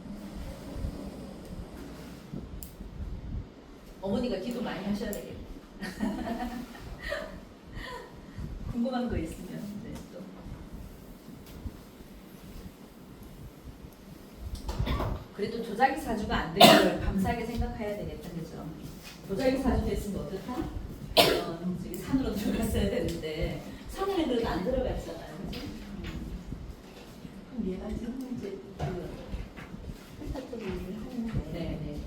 어머니가 기도 많이 하셔야 되겠다. 궁금한 거 있으면 네, 또. 그래도 조작이 사주가 안 되면 감사하게 생각해야 되겠다, 그죠? 조작이 사주 됐으면 어떡하? 저기 산으로 들어갔어야 되는데 산에는 그래도 안 들어갔잖아요, 그죠? 그럼 얘가 지금 이제 그 회사 쪽 일을 하는데 네.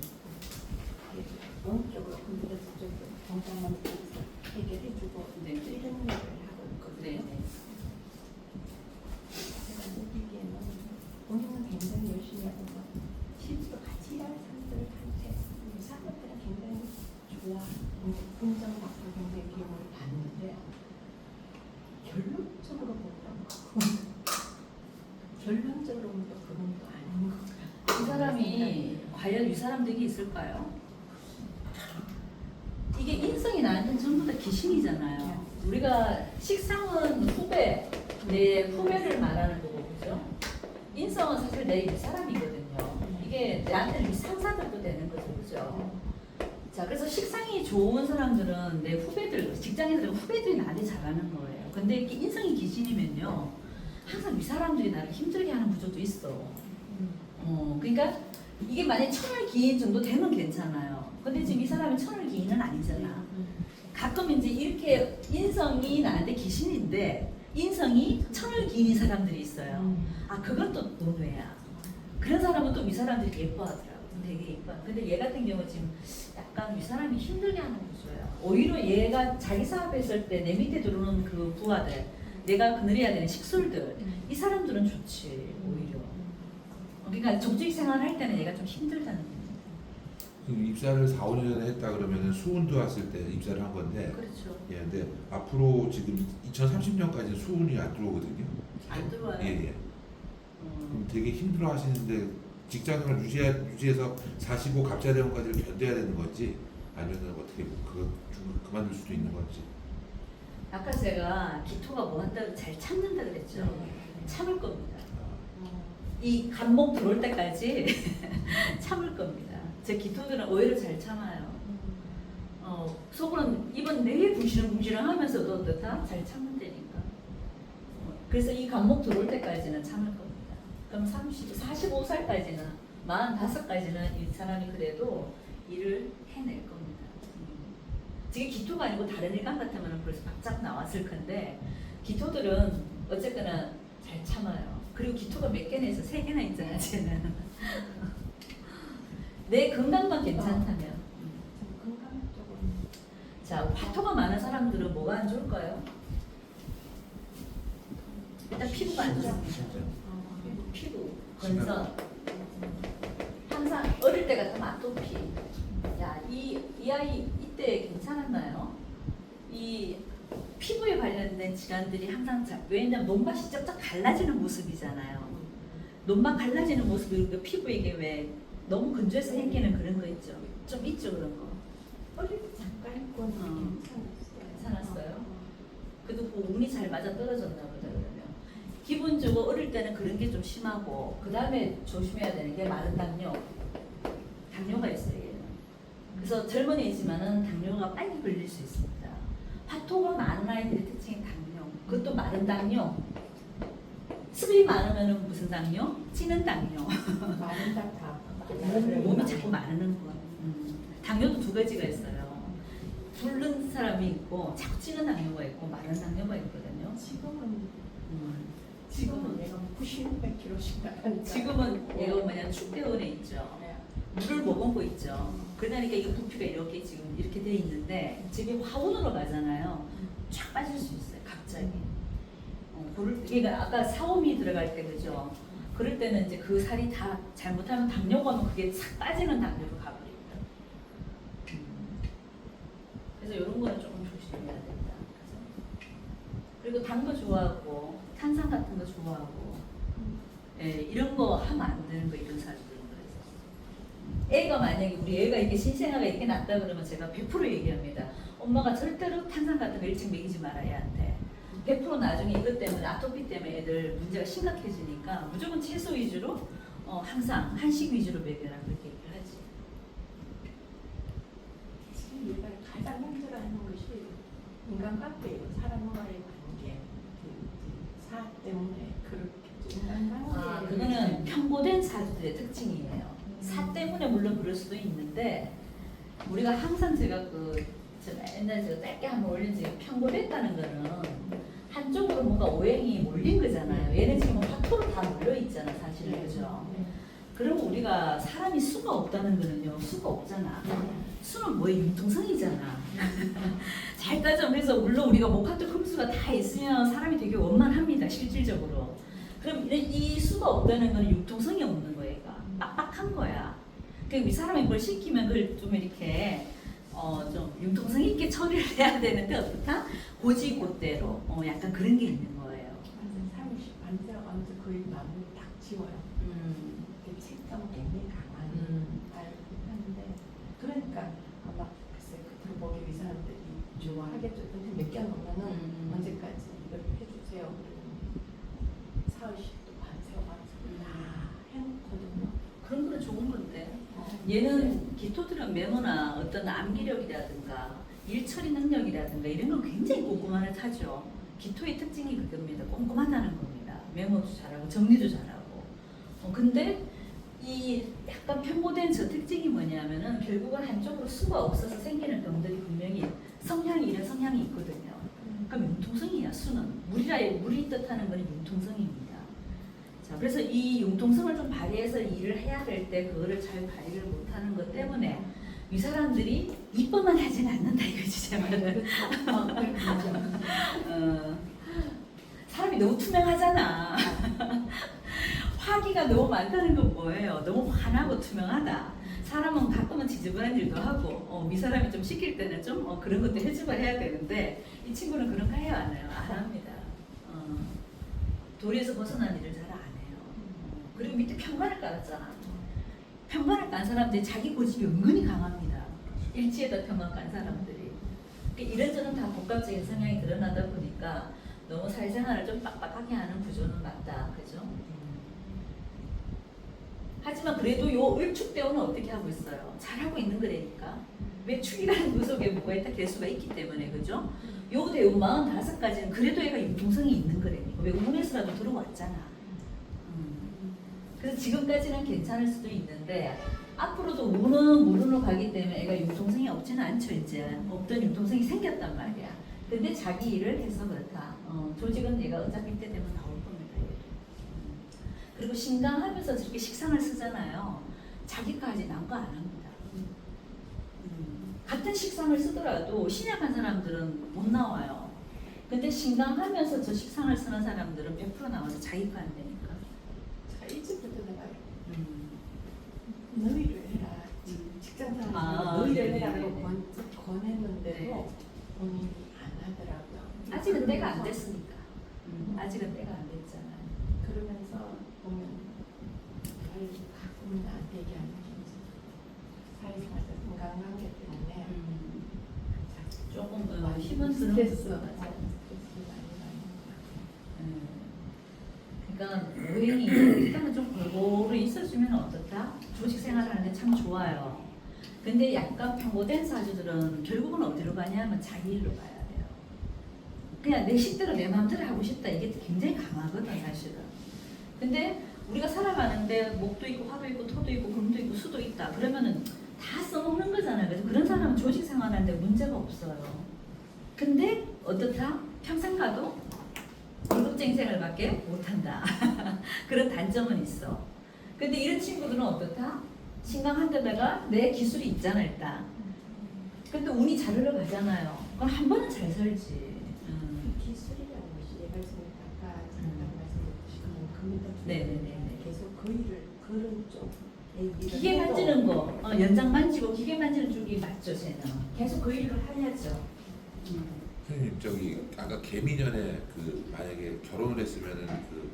어느 쪽으로 건드려서 좀 정상만 해결해주고 네. 이런 일을 하고 있거든요. 네. 제가 느끼기에는 본인은 굉장히 열심히 하고 실제로 같이 일하는 사람들한테 이 사람들은 굉장히 좋아 긍정받고 굉장히 기억을 받는데 결론적으로 보면 결론적으로 보면 또 그건 또 아닌 것 같아요. 이 사람이 과연 이 사람 덕이 있을까요? 이게 인성이 나한테는 전부 다 귀신이잖아요. 우리가 식상은 후배, 내 후배를 말하는 거고, 그죠? 인성은 사실 내 윗사람이거든요. 이게 나한테는 윗상사들도 되는 거죠, 그죠? 자, 그래서 식상이 좋은 사람들은 내 후배들, 직장인들은 후배들이 나한테 잘하는 거예요. 근데 이렇게 인성이 귀신이면요, 항상 윗사람들이 나를 힘들게 하는 구조도 있어. 그러니까 이게 만약에 천을 기인 정도 되면 괜찮아요. 근데 지금 이 사람은 천을 기인은 아니잖아. 가끔 이제 이렇게 인성이 나한테 귀신인데 인성이 천을 기인인 사람들이 있어요. 아, 그건 또 논외야. 그런 사람은 또 이 사람들이 예뻐하더라고. 되게 예뻐. 근데 얘 같은 경우 지금 약간 이 사람이 힘들게 하는 구조예요. 오히려 얘가 자기 사업했을 때 내 밑에 들어오는 그 부하들, 내가 그늘해야 되는 식솔들, 이 사람들은 좋지 오히려. 그러니까 정직 생활할 때는 얘가 좀 힘들다는 거예요. 지금 입사를 4, 5년 전에 했다 그러면은 수운 들어왔을 때 입사를 한 건데 그렇죠. 예, 근데 앞으로 지금 2030년까지 수운이 안 들어오거든요. 안 들어와요. 예. 그럼 되게 힘들어 하시는데 직장을 유지해서 사시고 갑자대원까지를 견뎌야 되는 건지 아니면 어떻게 뭐 그거 그만둘 수도 있는 건지. 아까 제가 기토가 뭐 한다고 잘 참는다 그랬죠. 참을 겁니다. 이 간목 들어올 때까지 참을 겁니다. 제 기토들은 의외로 잘 참아요. 속으로는 입은 내에 궁시렁궁시렁 하면서도 어떻다? 잘 참는다니까. 그래서 이 간목 들어올 때까지는 참을 겁니다. 그럼 45살까지는 45까지는 이 사람이 그래도 일을 해낼 겁니다. 지금 기토가 아니고 다른 일감 같으면 벌써 바짝 나왔을 건데 기토들은 어쨌거나 잘 참아요. 그리고 기토가 몇 개나 있어? 3개나 있잖아, 쟤는. 내 건강만 괜찮다면. 건강 쪽으로 자, 화토가 많은 사람들은 뭐가 안 좋을까요? 일단 피부가 안 좋습니다. 피부, 건선. 항상 어릴 때 같으면 아토피. 야, 이 아이 이때 괜찮았나요? 이 피부에 관련된 질환들이 항상 왜냐면 논밭이 쩍쩍 갈라지는 모습이잖아요. 논밭 갈라지는 모습이 그 피부에 이게 왜 너무 건조해서 생기는 그런 거 있죠. 좀 있죠 그런 거. 어릴 때 잠깐 건 괜찮았어요. 괜찮았어요? 그래도 그 운이 잘 맞아 떨어졌나 보다 그러면. 기본적으로 어릴 때는 그런 게 좀 심하고 그 다음에 조심해야 되는 게 마른 당뇨. 당뇨가 있어요. 얘는. 그래서 젊은 애지만은 당뇨가 빨리 걸릴 수 있습니다. 파토가 많은 아이들의 특징이 당뇨. 그것도 마른 당뇨. 습이 많으면 무슨 당뇨? 찌는 당뇨. 마른다 다. 몸이 자꾸 마르는 거. 당뇨도 두 가지가 있어요. 붓는 사람이 있고 자꾸 찌는 당뇨가 있고 마른 당뇨가 있거든요. 지금은 내가 96kg씩 나가니까. 지금은 얘가 뭐냐 축대원에 있죠. 물을 못 먹고 있죠. 그러니까 이거 부피가 이렇게 지금 이렇게 돼 있는데 집에 화원으로 가잖아요. 쫙 빠질 수 있어요. 갑자기. 그러니까 아까 사오미 들어갈 때 그죠. 그럴 때는 이제 그 살이 다 잘못하면 당뇨가 오면 그게 싹 빠지는 당뇨로 가버립니다. 그래서 이런 거는 조금 조심해야 된다. 그리고 단 거 좋아하고 탄산 같은 거 좋아하고 예, 이런 거 하면 안 되는 거 이런 사주들은 그래서 애가 만약에 우리 애가 이렇게 신생아가 이렇게 났다 그러면 제가 100% 얘기합니다. 엄마가 절대로 탄산 같은 거 일찍 먹이지 말아 애한테. 100% 나중에 이것 때문에 아토피 때문에 애들 문제가 심각해지니까 무조건 채소 위주로 항상 한식 위주로 먹여라 그렇게 얘기를 하지. 지금 얘가 가장 힘들어하는 것이 인간관계예요. 사람과의 관계. 사 때문에 그렇게 인간관계. 그거는 편보된 사주들의 특징이에요. 사 때문에 물론 그럴 수도 있는데 우리가 항상 제가 옛날에 제가 짧게 한번 올린 적이 편보됐다는 거는 한쪽으로 뭔가 오행이 몰린 거잖아요. 얘는 지금 화토로 다 몰려 있잖아, 사실은 그죠? 그러면 우리가 사람이 수가 없다는 거는요, 수가 없잖아. 수는 뭐의 융통성이잖아. 잘 따져. 그래서 물론 우리가 목화토 금수가 다 있으면 사람이 되게 원만합니다, 실질적으로. 그럼 이 수가 없다는 거는 융통성이 없는 거야, 얘가. 빡빡한 거야. 그러니까 이 사람이 뭘 시키면 그걸 좀 이렇게 좀 융통성 있게 처리를 해야 되는데 어떻다? 고지고대로 약간 그런 게 있는 거예요. 완전 30, 완전 거의 마음을 딱 지워요. 그 책정 굉장히 강한 하는데 그러니까 아마 글쎄 그 보기 이 사람들이 좋아하겠죠. 근데 맡겨놓으면은 언제까지 이걸 해주세요. 사의식도 반세워가지고 다 해놓거든요. 그런 거는 좋은 건데. 얘는 기토들은 메모나 어떤 암기력이라든가 일처리 능력이라든가 이런 건 굉장히 꼼꼼한 타죠. 기토의 특징이 그겁니다. 꼼꼼하다는 겁니다. 메모도 잘하고 정리도 잘하고. 근데 이 약간 편보된 저 특징이 뭐냐면은 결국은 한쪽으로 수가 없어서 생기는 병들이 분명히 성향이 이런 성향이 있거든요. 그럼 융통성이야. 수는 물이 뜻하는 것은 융통성입니다. 자, 그래서 이 융통성을 좀 발휘해서 일을 해야 될 때 그거를 잘 발휘를 못하는 것 때문에 이 사람들이 이뻐만 하진 않는다 이거지 제 말은. 사람이 너무 투명하잖아. 화기가 너무 많다는 건 뭐예요? 너무 환하고 투명하다. 사람은 가끔은 지저분한 일도 하고 이 사람이 좀 시킬 때는 좀 그런 것도 해주고 해야 되는데 이 친구는 그런 거 해요 안 해요? 안 합니다. 도리에서 벗어난 일을 잘 안 해요. 그리고 밑에 평관을 깔았잖아. 평관을 깐 사람들이 자기 고집이 은근히 강합니다. 일지에다 평관 깐 사람들이. 그러니까 이런저런 다 복합적인 성향이 드러나다 보니까 너무 사회생활을 좀 빡빡하게 하는 구조는 맞다. 그죠? 하지만 그래도 요 을축대원은 어떻게 하고 있어요? 잘하고 있는 거라니까. 왜 축이라는 구석에 뭐가 있다? 개수가 있기 때문에. 그죠? 요 대우 45가지는 그래도 얘가 융통성이 있는 거라니까. 왜 운에서라도 들어왔잖아. 그래서 지금까지는 괜찮을 수도 있는데 앞으로도 운은 물운으로 가기 때문에 애가 융통성이 없지는 않죠. 이제 없던 융통성이 생겼단 말이야. 근데 자기 일을 해서 그렇다. 조직은 얘가 어차피 이때 되면 나올 겁니다. 그리고 신강하면서 저렇게 식상을 쓰잖아요. 자기 거하지 남 거 안 합니다. 같은 식상을 쓰더라도 신약한 사람들은 못 나와요. 근데 신강하면서 저 식상을 쓰는 사람들은 100% 나와서 자기 거 안 되니까. 자, 일찍부터 내가 너희를 해라. 직장 사람들 너희를 해라고 권했는데도 본인이 안 하더라고요. 아직은 때가 안 됐으니까. 아직은 때가 안 됐잖아요. 그러면서 보면 별 가끔은 나한테 얘기하는 게 이제 사회생활에서 인간관계 때문에 조금 힘은 드는 스트레스 부분은 많이 맞아요. 받는 것 같아요. 그러니까 오행이 일단은 좀 골고루 있어주면 어떻다? 조직 생활하는데 참 좋아요. 근데 약간 평고된 사주들은 결국은 어디로 가냐면 자기 일로 가야 돼요. 그냥 내 식대로 내 마음대로 하고 싶다 이게 굉장히 강하거든 사실은. 근데 우리가 살아가는데 목도 있고 화도 있고 토도 있고 금도 있고 수도 있다. 그러면은 다 써먹는 거잖아요. 그래서 그런 사람은 조직 생활하는데 문제가 없어요. 근데 어떻다? 평생 가도 월급쟁이 생활밖에 못한다. 그런 단점은 있어. 근데 이런 친구들은 어떻다? 신강 한 데다가 내 기술이 있잖아 일단. 근데 운이 잘 흘러가잖아요. 그럼 한 번은 잘 살지. 기술이라는 것이 예가 지금 아까 잠깐 말씀드렸듯이 금이다 네네네. 계속 그 일을 그런 쪽의 일을 기계 해도 만지는 거, 연장 만지고 기계 만지는 쪽이 맞죠, 쟤는. 계속 그 일을 해야죠. 선생님 저기 아까 개미년에 그 만약에 결혼을 했으면은 그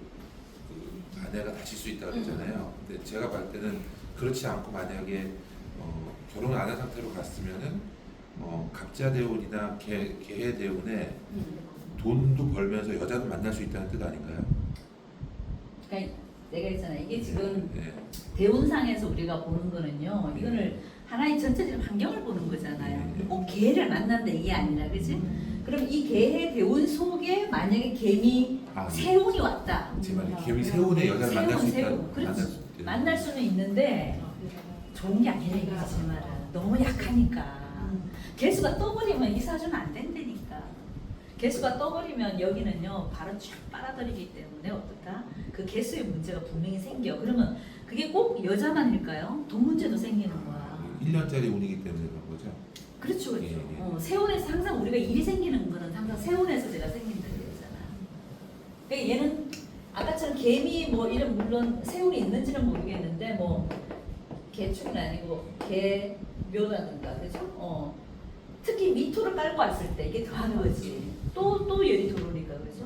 아내가 다칠 수 있다고 했잖아요. 근데 제가 봤을 때는 그렇지 않고 만약에 결혼을 안 한 상태로 갔으면은 갑자대운이나 개해대운에 돈도 벌면서 여자도 만날 수 있다는 뜻 아닌가요? 그러니까 내가 했잖아. 이게 지금 네. 대운상에서 우리가 보는 거는요. 이거를 하나의 전체적인 환경을 보는 거잖아요. 꼭 개를 만난다 이게 아니라, 그지? 그럼 이 개의 대운 속에 만약에 개미 세운이 왔다. 제 말이 개미 세운에 여자를 만날 수 있다. 세운, 그렇지. 만날 수는 있는데 좋은 게 아니라 이게 제 말은 너무 약하니까. 개수가 떠버리면 이 사주는 안 된다니까. 개수가 떠버리면 여기는요 바로 쫙 빨아들이기 때문에 어떻다? 그 개수의 문제가 분명히 생겨. 그러면 그게 꼭 여자만일까요? 돈 문제도 생기는 거야. 1년짜리 운이기 때문에 그런 거죠. 그렇죠, 그렇죠. 예. 세운에서 항상 우리가 일이 생기는 거는 항상 세운에서 제가 생긴다 그랬잖아. 그러니까 얘는 아까처럼 개미 뭐 이런 물론 세운이 있는지는 모르겠는데 뭐 개축은 아니고 개묘라든가 그죠? 특히 미토를 깔고 왔을 때 이게 더한 거지. 또 열이 들어오니까 그죠?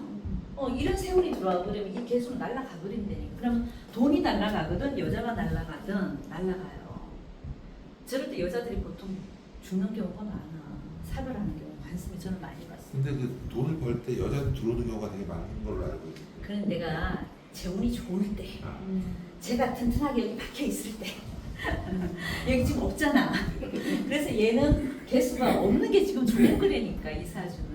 이런 세운이 들어와 버리면 이 개수는 날아가 버린다니까. 그러면 돈이 날아가거든 여자가 날아가든 날아가요. 저럴 때 여자들이 보통 죽는 경우가 많아. 사별하는 경우 많습니다. 저는 많이 봤어요. 근데 그 돈을 벌 때 여자도 들어오는 경우가 되게 많은 걸로 알고 있는데. 그런 내가 재운이 좋을 때, 아, 제가 튼튼하게 여기 박혀 있을 때, 여기 지금 없잖아. 그래서 얘는 개수가 없는 게 지금 좋은 거라니까 이 사주는.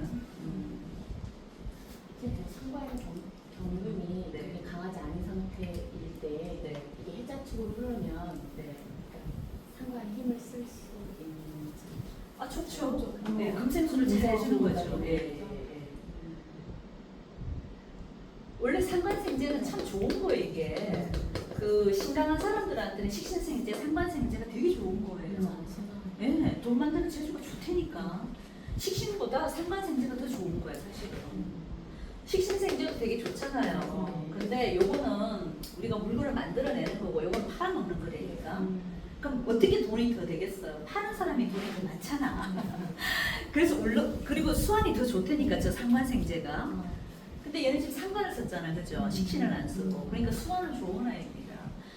상관의 경금이 네. 되게 강하지 않은 상태일 때 네. 이게 해자축으로 흐르면 네. 상관의 힘을 쓸 수 있는지. 아 좋죠. 네, 금생수를 잘 해주는 거죠. 예, 예, 예. 원래 상관생제는 참 좋은 거예요 이게. 그 신강한 사람들한테는 식신생제, 상관생제가 되게 좋은 거예요. 예, 돈 만드는 재주가 좋다니까. 식신보다 상관생제가 더 좋은 거야 사실은. 식신생제도 되게 좋잖아요. 근데 요거는 우리가 물건을 만들어내는 거고 요건 팔아먹는 거라니까. 그럼 어떻게 돈이 더 되겠어요? 파는 사람이 돈이 더 많잖아. 그래서 물론 그리고 수완이 더 좋다니까 저 상관생제가. 근데 얘는 지금 상관을 썼잖아, 그죠? 식신을 안 쓰고. 그러니까 수완은 좋은 아이입니다.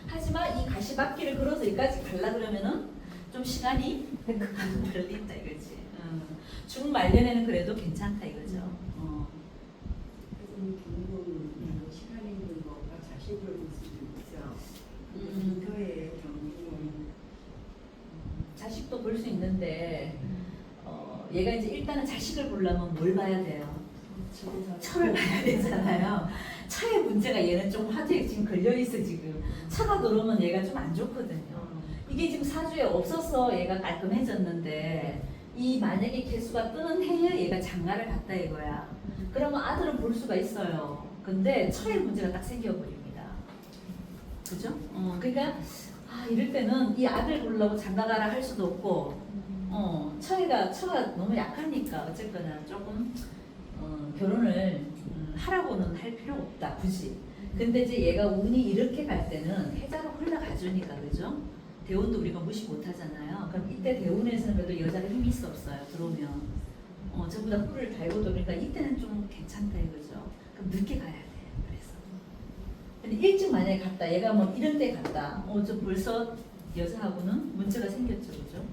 하지만 이 가시밭길을 걸어서 여기까지 가려 그러면은 좀 시간이 걸린다 이거지. 중말년에는 그래도 괜찮다 이거죠. 경금 시간이 있는 것과 자식을 볼 수도 있죠. 근거의 경금은 자식도 볼 수 있는데 얘가 이제 일단은 자식을 보려면 뭘 봐야 돼요? 철을 봐야 되잖아요. 차의 문제가 얘는 좀 화두에 지금 걸려있어 지금. 차가 들어오면 얘가 좀 안 좋거든요. 이게 지금 사주에 없어서 얘가 깔끔해졌는데 이 만약에 개수가 뜨는 해에 얘가 장가를 갔다 이거야. 그러면 아들은 볼 수가 있어요. 근데 철의 문제가 딱 생겨버립니다. 그죠? 그러니까 이럴 때는 이 아들 보려고 장가가라 할 수도 없고 처가 너무 약하니까 어쨌거나 조금 결혼을 하라고는 할 필요 없다 굳이. 근데 이제 얘가 운이 이렇게 갈 때는 해자로 흘러가주니까 그죠? 대운도 우리가 무시 못하잖아요. 그럼 이때 대운에서는 그래도 여자가 힘이 있어 없어요 들어오면 전부 다 뿔을 달고 들어오니까 이때는 좀 괜찮다 이거죠. 그럼 늦게 가야 돼. 그래서 근데 일찍 만약에 갔다 얘가 뭐 이런 때 갔다 저 벌써 여자하고는 문제가 생겼죠 그죠?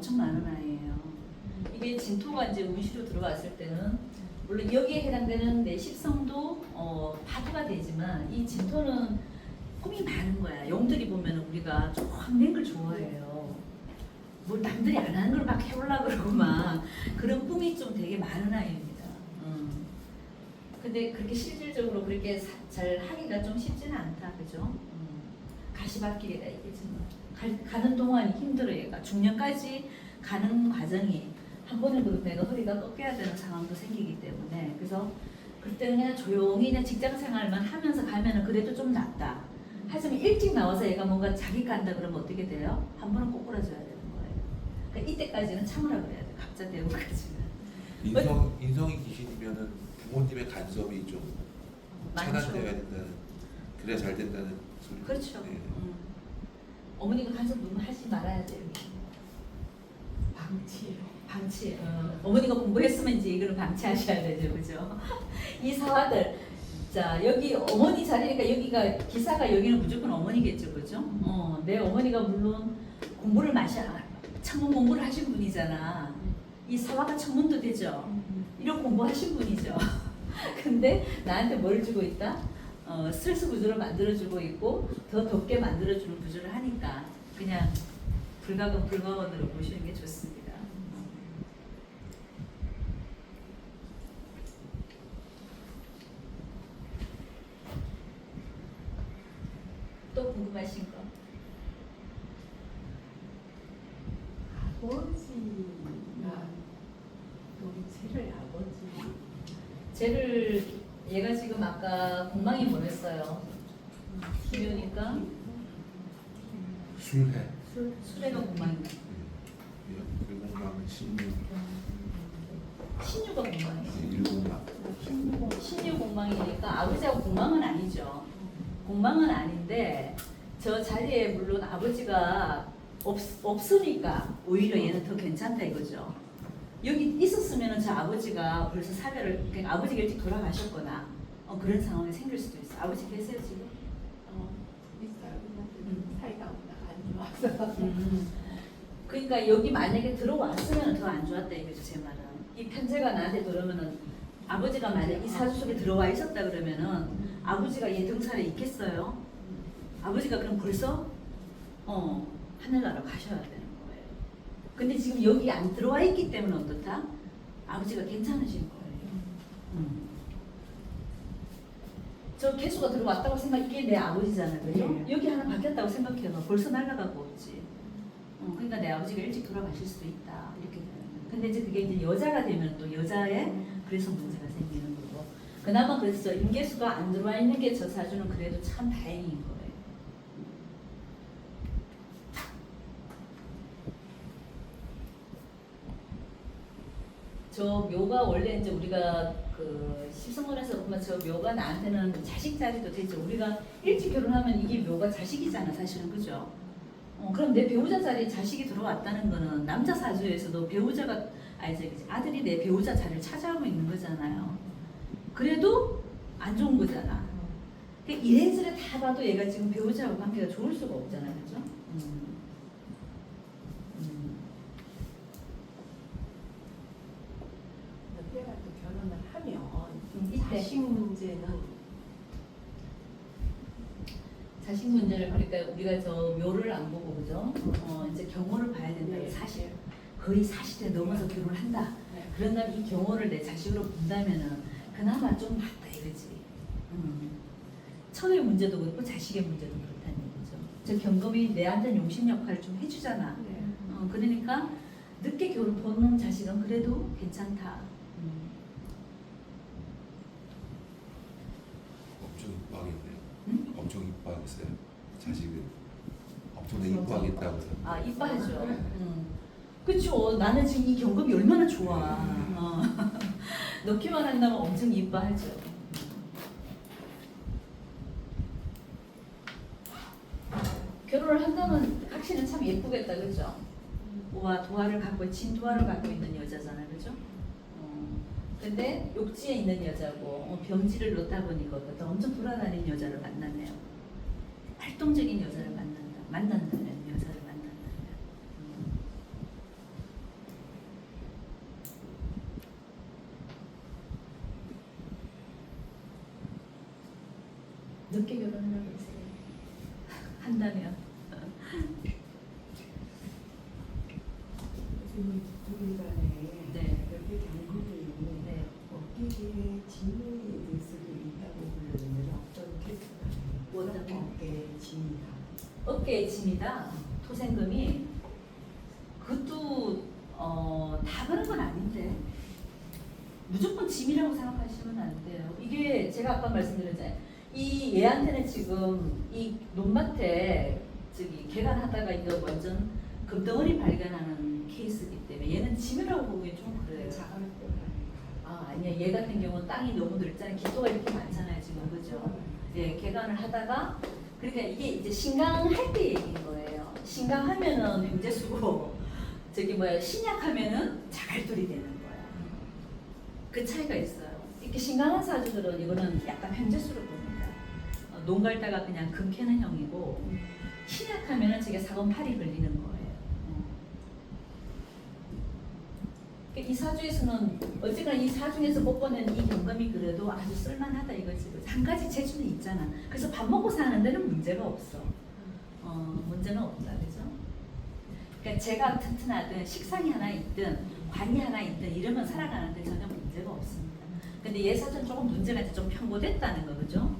엄청 많은 아이예요. 이게 진토가 이제 운시로 들어왔을 때는 물론 여기에 해당되는 내 십성도 파도가 되지만 이 진토는 폼이 많은 거야. 용들이 보면 우리가 좀 낸 걸 좋아해요. 뭐 남들이 안 하는 걸 막 해보려고 그러고 막 그런 꿈이 좀 되게 많은 아이입니다. 근데 그렇게 실질적으로 그렇게 잘 하기가 좀 쉽지는 않다. 그죠? 가시밭길이다 이게 가는 동안이 힘들어 얘가. 중년까지 가는 과정이 한 번에 그렇고 내가 허리가 꺾여야 되는 상황도 생기기 때문에 그래서 그때는 그냥 조용히 그냥 직장 생활만 하면서 가면은 그래도 좀 낫다. 하지만 일찍 나와서 얘가 뭔가 자기 간다 그러면 어떻게 돼요? 한 번은 꼬꾸라져야 되는 거예요. 그러니까 이때까지는 참으라 그래야 돼. 각자 대우까지는. 인성이 귀신이면은 부모님의 간섭이 좀 차단되어야 된다는, 그래야 잘 된다는 소리. 그렇죠. 네. 어머니가 간섭 너무 하지 말아야 돼요. 방치. 어머니가 공부했으면 이제 이거를 방치하셔야 되죠, 그죠? 이 사화들, 자 여기 어머니 자리니까 여기가 기사가 여기는 무조건 어머니겠죠, 그죠? 내 어머니가 물론 공부를 천문 공부를 하신 분이잖아. 이 사화가 천문도 되죠. 이런 공부하신 분이죠. 근데 나한테 뭘 주고 있다? 스트레스 구조를 만들어주고 있고 더 덥게 만들어주는 구조를 하니까 그냥 불가건으로 보시는 게 좋습니다. 또 궁금하신 거? 아버지가 우리 쟤를 아버지 쟤를 얘가 지금 아까 공망이 보냈어요. 기묘니까 술해. 수레가 공망이야. 일공망은 신유가 공망이야. 일공망. 신유 공망이니까 아버지하고 공망은 아니죠. 공망은 아닌데 저 자리에 물론 아버지가 없으니까 오히려 얘는 더 괜찮다 이거죠. 여기 있었으면 저 아버지가 벌써 사별을, 그러니까 아버지가 일찍 돌아가셨거나 그런 상황이 생길 수도 있어. 아버지 계세요 지금? 있어요. 사이가 안 좋아서. 그러니까 여기 만약에 들어왔으면 더 안 좋았다 이거죠 제 말은. 이 편제가 나한테 들어오면은 아버지가 만약 이 사주 속에 들어와 있었다 그러면은 아버지가 얘 등살에 있겠어요? 아버지가 그럼 벌써 하늘나라 가셔야 되는 거예요. 근데 지금 여기 안 들어와 있기 때문에 어떻다? 아버지가 괜찮으신 거예요. 저 개수가 들어왔다고 생각, 이게 내 아버지잖아요, 그죠? 네. 여기 하나 바뀌었다고 생각해봐. 벌써 날아가고 없지. 그러니까 내 아버지가 일찍 돌아가실 수도 있다 이렇게 되는 거예요. 근데 이제 그게 이제 여자가 되면 또 여자의 그래서 문제가 생기는 거고. 그나마 그래서 저 임계수가 안 들어와 있는 게 저 사주는 그래도 참 다행인 거예요. 저 묘가 원래 이제 우리가 그 십성론에서 보면 저 묘가 나한테는 자식 자리도 되죠. 우리가 일찍 결혼하면 이게 묘가 자식이잖아, 사실은, 그죠? 그럼 내 배우자 자리에 자식이 들어왔다는 거는 남자 사주에서도 배우자가 아들이 내 배우자 자리를 차지하고 있는 거잖아요. 그래도 안 좋은 거잖아. 그러니까 이래저래 다 봐도 얘가 지금 배우자하고 관계가 좋을 수가 없잖아요, 그죠? 내가 또 결혼을 하면 이때. 자식 문제는 자식 문제를 그러니까 우리가 저 묘를 안 보고 그죠? 이제 경호를 봐야 된다. 네. 사실 거의 40대 넘어서 결혼을 한다. 네. 그런다면 이 경호를 내 자식으로 본다면은 그나마 좀 낫다 이거지. 처의 문제도 그렇고 자식의 문제도 그렇다는 얘기죠. 저 경금이 내한테는 용신 역할을 좀 해주잖아. 네. 그러니까 늦게 결혼 보는 자식은 그래도 괜찮다. 엄청 이뻐하겠네요. 응? 엄청 이뻐하겠어요. 자식은 엄청나게 이뻐하겠다고. 아 이뻐하죠. 그렇죠. 나는 지금 이 경금이 얼마나 좋아. 넣기만 한다면 엄청 이뻐하죠. 결혼을 한다면 확실히 참 예쁘겠다, 그죠? 와 도화를 갖고 진도화를 갖고 있는 여자잖아, 그죠? 근데 욕지에 있는 여자고 병지를 놓다 보니까 또 엄청 돌아다니는 여자를 만났네요. 활동적인 여자를 만난다는 여자를 만난다면 늦게 결혼하라고 했어요. 한다면. 우리 간에 네. 이렇게 경험이 네. 어깨에 짐이 될 수도 있다고 그러는데 어떤 케이스가 어떤 거? 어깨에 짐이다. 어깨에 짐이다. 토생금이 그것도 다 그런 건 아닌데 무조건 짐이라고 생각하시면 안 돼요. 이게 제가 아까 말씀드렸잖아요. 이 얘한테는 지금 이 논밭에 저기 개간하다가 이거 완전 금덩어리 발견하는 케이스이기 때문에 얘는 짐이라고 보기 좀 그래요. 작은 뼈가 아 아니야. 얘 같은 경우는 땅이 너무 넓잖아요. 기토가 이렇게 많잖아요 지금 그죠? 예, 개간을 하다가 그러니까 이게 이제 신강할 때 얘기인 거예요. 신강하면은 병재수고 저기 뭐야 신약하면은 자갈돌이 되는 거야. 그 차이가 있어요. 이렇게 신강한 사주들은 이거는 약간 병재수를 봅니다. 농 갈다가 그냥 금 캐는 형이고 신약하면은 저게 사건팔이 걸리는 거예요. 이 사주에서는 어쨌거나 이 사중에서 뽑아낸 이 경금이 그래도 아주 쓸만하다 이거지. 한 가지 재주는 있잖아. 그래서 밥 먹고 사는 데는 문제가 없어. 문제는 없다, 그죠? 그러니까 제가 튼튼하든 식상이 하나 있든 관이 하나 있든 이러면 살아가는데 전혀 문제가 없습니다. 근데 얘 사주는 조금 문제가 이제 좀 편고됐다는 거, 그죠?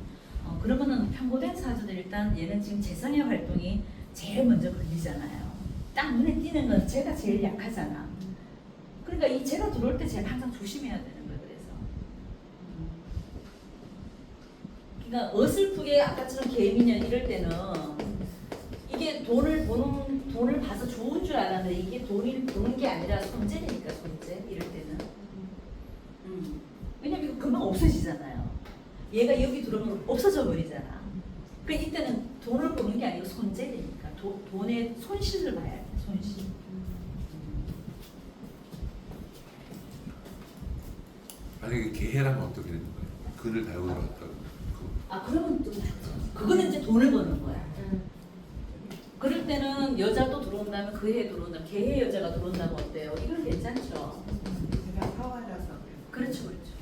그러면은 편고된 사주들 일단 얘는 지금 재성의 활동이 제일 먼저 걸리잖아요. 딱 눈에 띄는 건 제가 제일 약하잖아. 그러니까 이 제가 들어올 때 제가 항상 조심해야 되는 거예요. 그래서 그러니까 어설프게 아까처럼 개미년 이럴 때는 이게 돈을 봐서 좋은 줄 알았는데 이게 돈이 버는 게 아니라 손재니까 손재 이럴 때는 왜냐면 이거 금방 없어지잖아요. 얘가 여기 들어오면 없어져 버리잖아. 그 이때는 돈을 버는 게 아니고 손재니까 돈의 손실을 봐야 돼. 손실. 만약에 개해라면 어떻게 되는 거예요? 글을 달고 들어갔다고. 그러면 또 낫죠. 그거는 이제 돈을 버는 거야. 그럴 때는 여자도 들어온다면 그 해에 들어온다면 개해 여자가 들어온다면 어때요? 이건 괜찮죠. 제가 화와라서 그렇죠, 그렇죠.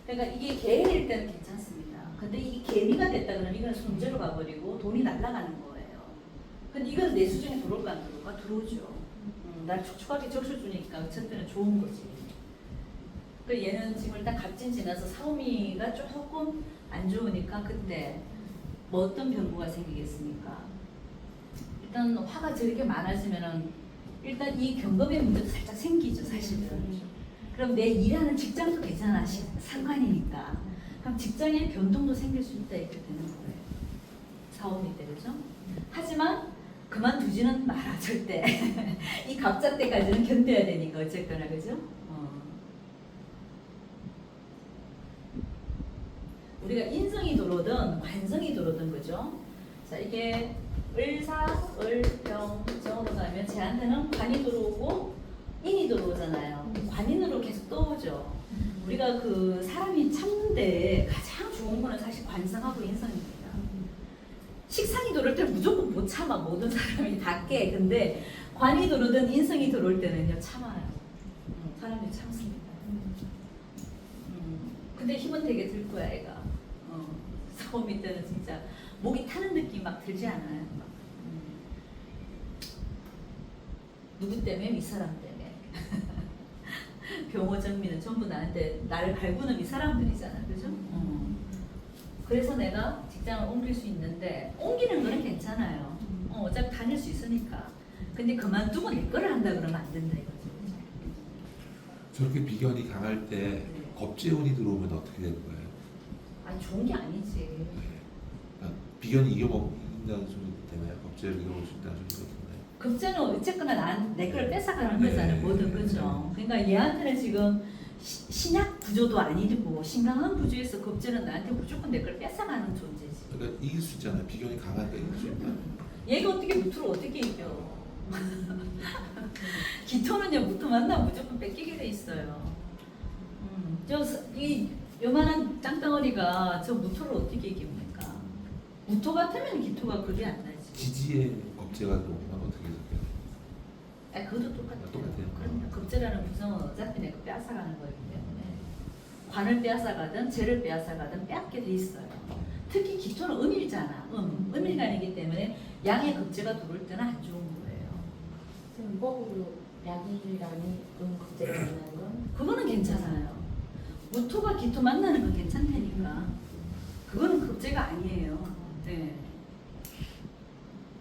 그러니까 이게 개해일 때는 괜찮습니다. 근데 이게 개미가 됐다 그러면 이건 손재로 가버리고 돈이 날아가는 거예요. 근데 이건 내 수중에 들어올까 안 들어올까? 들어오죠. 날 촉촉하게 적셔 주니까 첫째는 좋은 거지. 그 얘는 지금 일단 갑진 지나서 사오미가 조금 안 좋으니까 그때 뭐 어떤 변고가 생기겠습니까? 일단 화가 저렇게 많아지면은 일단 이 경금의 문제도 살짝 생기죠, 사실은. 그럼 내 일하는 직장도 괜찮아, 상관이니까. 그럼 직장에 변동도 생길 수 있다 이렇게 되는 거예요. 사오미 때 그죠? 하지만 그만두지는 마라 절대. 이 갑자 때까지는 견뎌야 되니까 어쨌거나 그죠? 우리가 인성이 들어오든 관성이 들어오든 그죠? 자 이게 을사, 을병, 정으로 가면 쟤한테는 관이 들어오고 인이 들어오잖아요. 관인으로 계속 떠오죠. 우리가 그 사람이 참는데 가장 좋은 거는 사실 관성하고 인성입니다. 식상이 들어올 때는 무조건 못 참아. 모든 사람이 다 깨. 근데 관이 들어오든 인성이 들어올 때는요 참아요. 사람들이 참습니다. 근데 힘은 되게 들 거야 애가. 사오미 때는 진짜 목이 타는 느낌 막 들지 않아요? 누구 때문에? 이 사람 때문에. 병호 정민은 전부 나를 갈구는 이 사람들이잖아, 그죠? 그래서 내가 직장을 옮길 수 있는데 옮기는 거는 괜찮아요. 어차피 다닐 수 있으니까. 근데 그만두고 내 거를 한다 그러면 안 된다 이거죠. 저렇게 비견이 강할 때 네. 겁재운이 들어오면 어떻게 되는 거예요? 아니 좋은 게 아니지. 그러니까 비견이 이겨먹는다는 소리 되나요? 겁재를 이겨먹을 수 있다는 소리 같은데. 급제는 어쨌거나 내 걸 뺏어가는 네. 거잖아요. 뭐든 그죠. 그러니까 얘한테는 지금 신약 구조도 아니고 신강한 구조에서 급제는 나한테 무조건 내 걸 뺏어가는 존재지. 그러니까 이길 수 있잖아요. 비견이 강하니까 이길 수 있다. 얘가 어떻게 무토를 어떻게 이겨? 기토는요 무토 만나면 무조건 뺏기게 돼 있어요. 이 요만한 땅덩어리가 저 무토를 어떻게 이깁니까? 무토 같으면 기토가 그게 안 나지. 지지의 겁재가 들어오면 어떻게 해석해요? 그것도 똑같아요. 똑같아요. 그럼요. 급제라는 구성은 어차피 내가 빼앗아가는 거기 때문에 관을 빼앗아가든 재를 빼앗아가든 빼앗게 돼 있어요. 특히 기토는 음일잖아. 음일간이기 때문에 양의 급제가 들어올 때는 안 좋은 거예요. 지금 법으로 양일간이 급제를 만나는 건 그거는 괜찮아요. 무토가 기토 만나는 건 괜찮다니까. 그거는 급제가 아니에요. 네.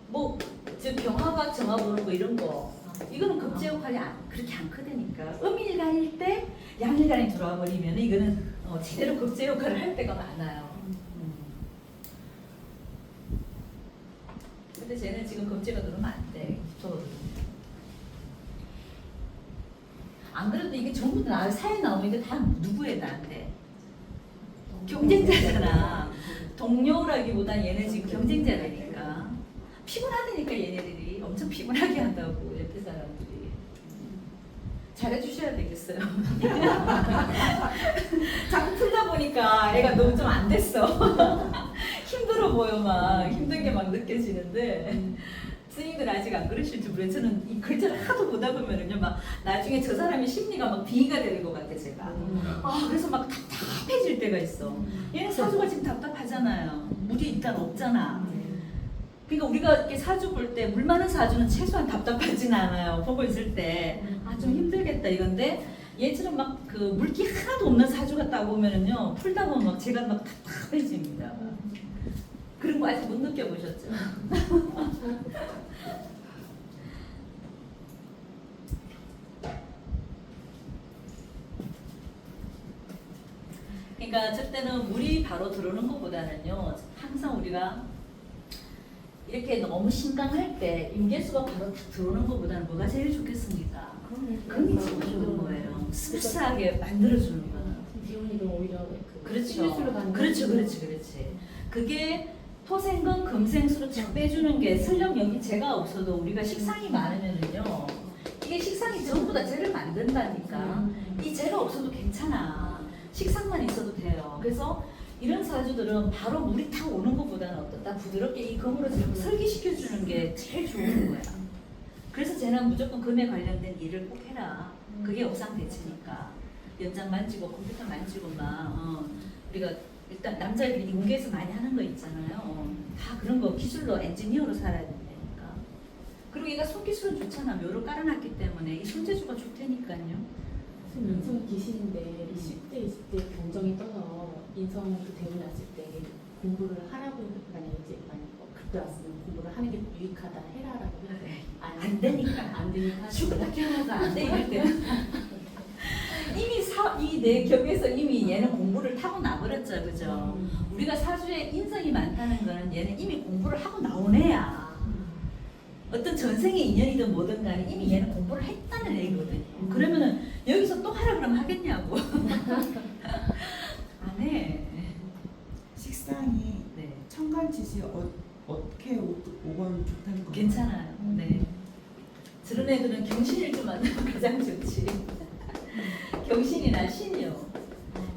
뭐, 즉 병화가 정화 보는 거 이런 거 이거는 급제 역할이 그렇게 안 크다니까. 음일간일 때 양일간이 들어와 버리면 이거는 제대로 급제 역할을 할 때가 많아요. 근데 쟤는 지금 급제가 들어오면 안 돼. 기토가 들어오면. 안 그래도 이게 전부 다 사회 나오니까 다 누구에 나한테 경쟁자잖아. 동료라기보다 얘네 지금 경쟁자라니까. 피곤하다니까 얘네들이 엄청 피곤하게 한다고 옆에 사람들이. 잘해주셔야 되겠어요. 자꾸 풀다 보니까 애가 너무 좀 안 됐어. 힘들어 보여 막 힘든 게 막 느껴지는데 스님들 아직 안 그러실지 모르겠어요. 저는 이 글자를 하도 보다 보면은요 막 나중에 저 사람의 심리가 막 빙의가 되는 것 같아 제가. 그래서 막 답답해질 때가 있어. 얘는 사주가 지금 답답하잖아요. 물이 일단 없잖아. 그러니까 우리가 이렇게 사주 볼 때 물 많은 사주는 최소한 답답하진 않아요. 보고 있을 때 좀 힘들겠다 이건데 얘처럼 막 그 물기 하나도 없는 사주가 따보면은요 풀다 보면 막 제가 막 답답해집니다. 그런 거 아직 못 느껴보셨죠? 그러니까 저 때는 물이 바로 들어오는 것보다는요 항상 우리가 이렇게 너무 심각할 때 임계수가 바로 딱 들어오는 것보다는 뭐가 제일 좋겠습니까? 그게 제일 좋은 거예요. 씁쓸하게 만들어주는 거는. 기운이도 오히려 그렇죠. 스트레스를 받는 그렇지. 그게 토생금 금생수로 쫙 빼주는 게 설령 여기 재가 없어도 우리가 식상이 많으면은요 이게 식상이 전부 다 재를 만든다니까. 이 재가 없어도 괜찮아. 식상만 있어도 돼요. 그래서 이런 사주들은 바로 물이 탁 오는 것보다는 어떻다 부드럽게 이 금으로 좀 설계시켜주는 게 제일 좋은 거야. 그래서 쟤는 무조건 금에 관련된 일을 꼭 해라. 그게 업상대체니까. 연장 만지고 컴퓨터 만지고 막 우리가 일단 남자애들이 인계에서 많이 하는 거 있잖아요. 다 그런 거 기술로 엔지니어로 살아야 된다니까. 그리고 얘가 손기술은 좋잖아. 묘를 깔아놨기 때문에 이 손재주가 좋다니까요. 인성 귀신인데 10대, 20대 경정이 떠서 인성을 되고 났을 때 공부를 하라고 만약에 이제 그때 왔으면 공부를 하는 게 유익하다 해라라고 해야 안 되니까. 안 되니까 죽었다 깨어나도 안 돼 이럴 때는 이미 이 내 격에서 이미 얘는 공부를 타고 나버렸죠, 그죠? 우리가 사주에 인성이 많다는 거는 얘는 이미 공부를 하고 나온 애야. 어떤 전생의 인연이든 뭐든 간에 이미 얘는 공부를 했다는 애거든요. 그러면은 여기서 또 하라 그러면 하겠냐고. 안 해. 식상이 네. 청간지시 어떻게 오건 좋다는 거 괜찮아요. 네. 저런 애들은 경신일주 만나면 가장 좋지. 경신이나 신요.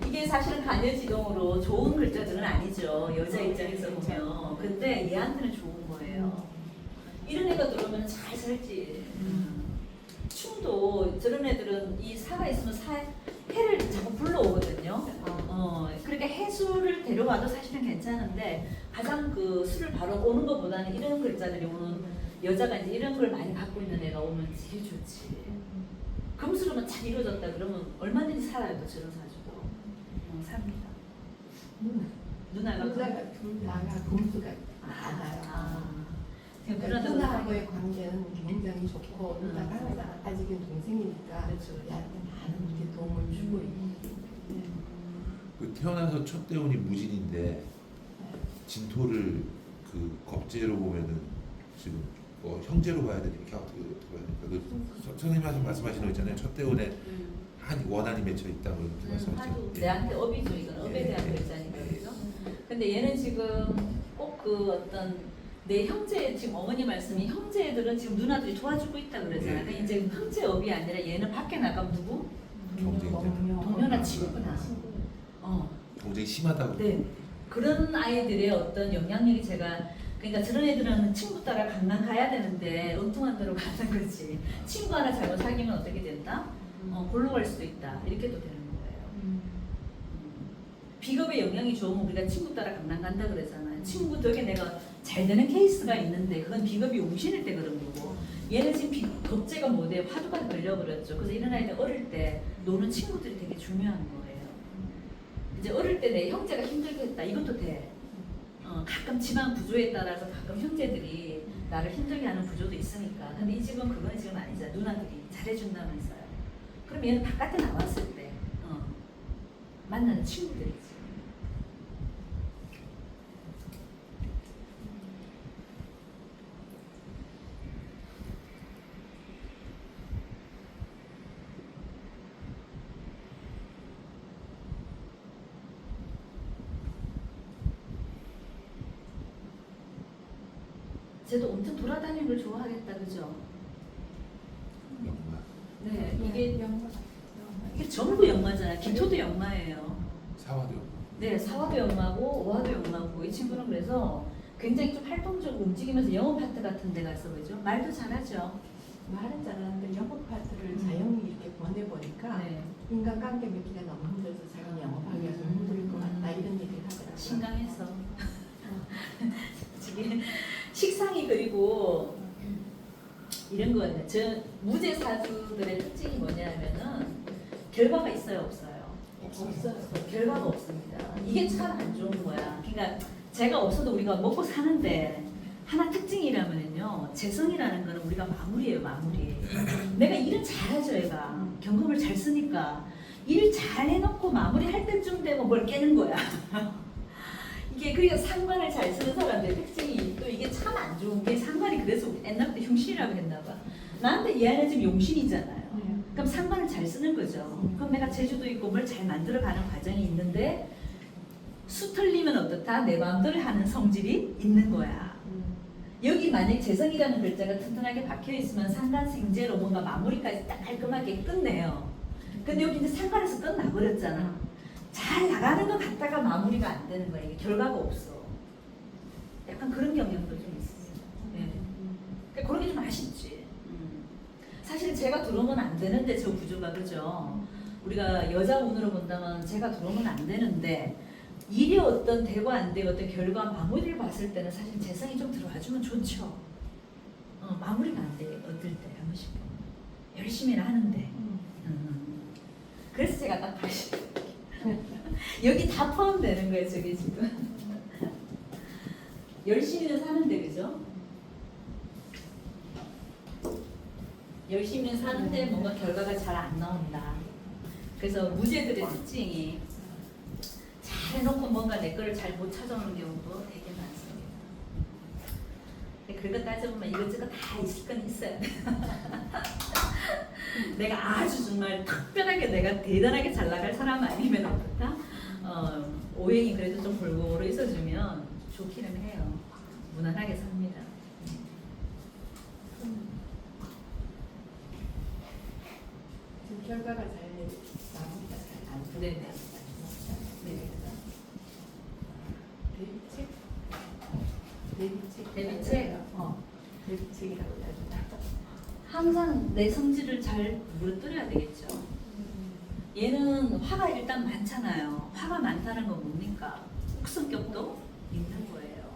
이게 사실은 간여지동으로 좋은 글자들은 아니죠. 여자 입장에서 보면. 근데 얘한테는 좋은 거예요. 이런 애가 들어오면 잘 살지. 충도 저런 애들은 이 사가 있으면 해를 자꾸 불러오거든요. 그러니까 해수를 데려와도 사실은 괜찮은데 가장 그 수를 바로 오는 것보다는 이런 글자들이 오는 여자가 이제 이런 걸 많이 갖고 있는 애가 오면 제일 좋지. 금수로만 잘 이루어졌다 그러면 얼마든지 살아요. 또 저런 사주도. 삽니다. 누나가 둘 다가 금수가 많아요. 지금 누나하고의 관계는 굉장히 좋고 누나가 아직은 동생이니까 그렇죠. 얘한테 많은 이렇게 도움을 주고 있고 그 태어나서 첫 대운이 무진인데 진토를 그 겁재로 보면은 지금 형제로 봐야 되니까 어떻게 봐야 되니까 그 선생님 말씀하시는 거 있잖아요. 첫 대운에 한 원한이 맺혀 있다고 이렇게 말씀하셨죠. 내한테 업이죠. 이건 업에 대한 글자니까 그죠? 근데 얘는 지금 꼭 그 어떤 내 형제 지금 어머니 말씀이 형제들은 지금 누나들이 도와주고 있다 그러잖아요. 그러니까 이제 형제 업이 아니라 얘는 밖에 나가면 누구? 동료나 친구나. 굉장히 심하다고. 네. 그런 아이들의 어떤 영향력이 제가 그러니까 저런 애들은 친구 따라 강남 가야 되는데 엉뚱한 데로 가는 거지. 친구 하나 잘못 사귀면 어떻게 된다? 골로 갈 수도 있다. 이렇게도 되는 거예요. 비겁의 영향이 좋으면 우리가 친구 따라 강남 간다 그러잖아요. 친구 덕에 내가 잘 되는 케이스가 있는데 그건 비겁이 용신일 때 그런 거고 얘는 지금 겁재가 못해 화두가 걸려버렸죠. 그래서 이런 아이들 어릴 때 노는 친구들이 되게 중요한 거예요. 이제 어릴 때 내 형제가 힘들겠다 이것도 돼. 가끔 집안 구조에 따라서 가끔 형제들이 나를 힘들게 하는 구조도 있으니까. 근데 이 집은 그건 지금 아니잖아. 누나들이 잘해준다면서요. 그럼 얘는 바깥에 나왔을 때 만나는 친구들이지. 쟤도 엄청 돌아다니는 걸 좋아하겠다, 그죠? 영마. 네, 이게 영화 전부 영마잖아요. 기토도 영마예요. 사화도 영마. 네, 사화도 영마고 오화도 영마고 이 친구는 그래서 굉장히 좀 활동적으로 움직이면서 영어 파트 같은 데 가서 그죠? 말도 잘하죠. 말은 잘하는데 영어 파트를 자연히 이렇게 보내보니까 네. 인간관계 맺기가 너무 힘들어서 자기는 영업하기가 좀 힘들 것 같다 이런 얘기를 하더라고요. 신강해서. 지금 식상이 그리고 이런 거 같아요. 저 무제 사주들의 특징이 뭐냐면은 결과가 있어요, 없어요? 없어요. 결과가 없습니다. 이게 참 안 좋은 거야. 그러니까 제가 없어도 우리가 먹고 사는데 하나 특징이라면요, 재성이라는 거는 우리가 마무리예요, 마무리. 내가 일은 잘하죠, 얘가. 경험을 잘 쓰니까 일 잘 해놓고 마무리할 때쯤 되면 뭘 깨는 거야. 이게 그러니까 상관을 잘 쓰는 사람들의 특징이 또 이게 참 안 좋은 게 상관이 그래서 옛날부터 흉신이라고 했나 봐. 나한테 이 아이는 지금 용신이잖아요. 그럼 상관을 잘 쓰는 거죠. 그럼 내가 재주도 있고 뭘 잘 만들어가는 과정이 있는데 수 틀리면 어떻다? 내 마음대로 하는 성질이 있는 거야. 여기 만약 재성이라는 글자가 튼튼하게 박혀 있으면 상관 생재로 뭔가 마무리까지 딱 깔끔하게 끝내요. 근데 여기 이제 상관에서 끝나버렸잖아. 잘 나가는 것 같다가 마무리가 안 되는 거야. 이게 결과가 없어. 약간 그런 경향도 좀 있어요. 네. 그러니까 그런 게 좀 아쉽지. 사실 제가 들어오면 안 되는데 저 구조가 그죠. 우리가 여자 운으로 본다면 제가 들어오면 안 되는데 일이 어떤 되고 안 되고 어떤 결과 마무리를 봤을 때는 사실 재성이 좀 들어와주면 좋죠. 마무리가 안 돼. 어떨 때 한 번씩 열심히는 하는데. 그래서 제가 딱 다시 여기 다 포함되는 거예요, 저게 지금. 열심히는 사는데, 그죠? 열심히는 사는데 뭔가 결과가 잘 안 나온다. 그래서 무죄들의 특징이 잘 해놓고 뭔가 내 거를 잘 못 찾아오는 경우도 되게 많습니다. 그런 거 따져보면 이것저것 다 있을 건 있어요. 내가 아주 정말 특별하게 내가 대단하게 잘 나갈 사람 아니면 어떨까? 오행이 그래도 좀 골고루 있어주면 좋기는 해요. 무난하게 삽니다. 지금 결과가 잘 나옵니다. 잘안 네네. 네. 대비책? 대비책? 대비책? 대비책이라고 해야 되나? 항상 내 성질을 잘 무너뜨려야 되겠죠. 얘는 화가 일단 많잖아요. 화가 많다는 건 뭡니까? 욱성격도 있는 거예요.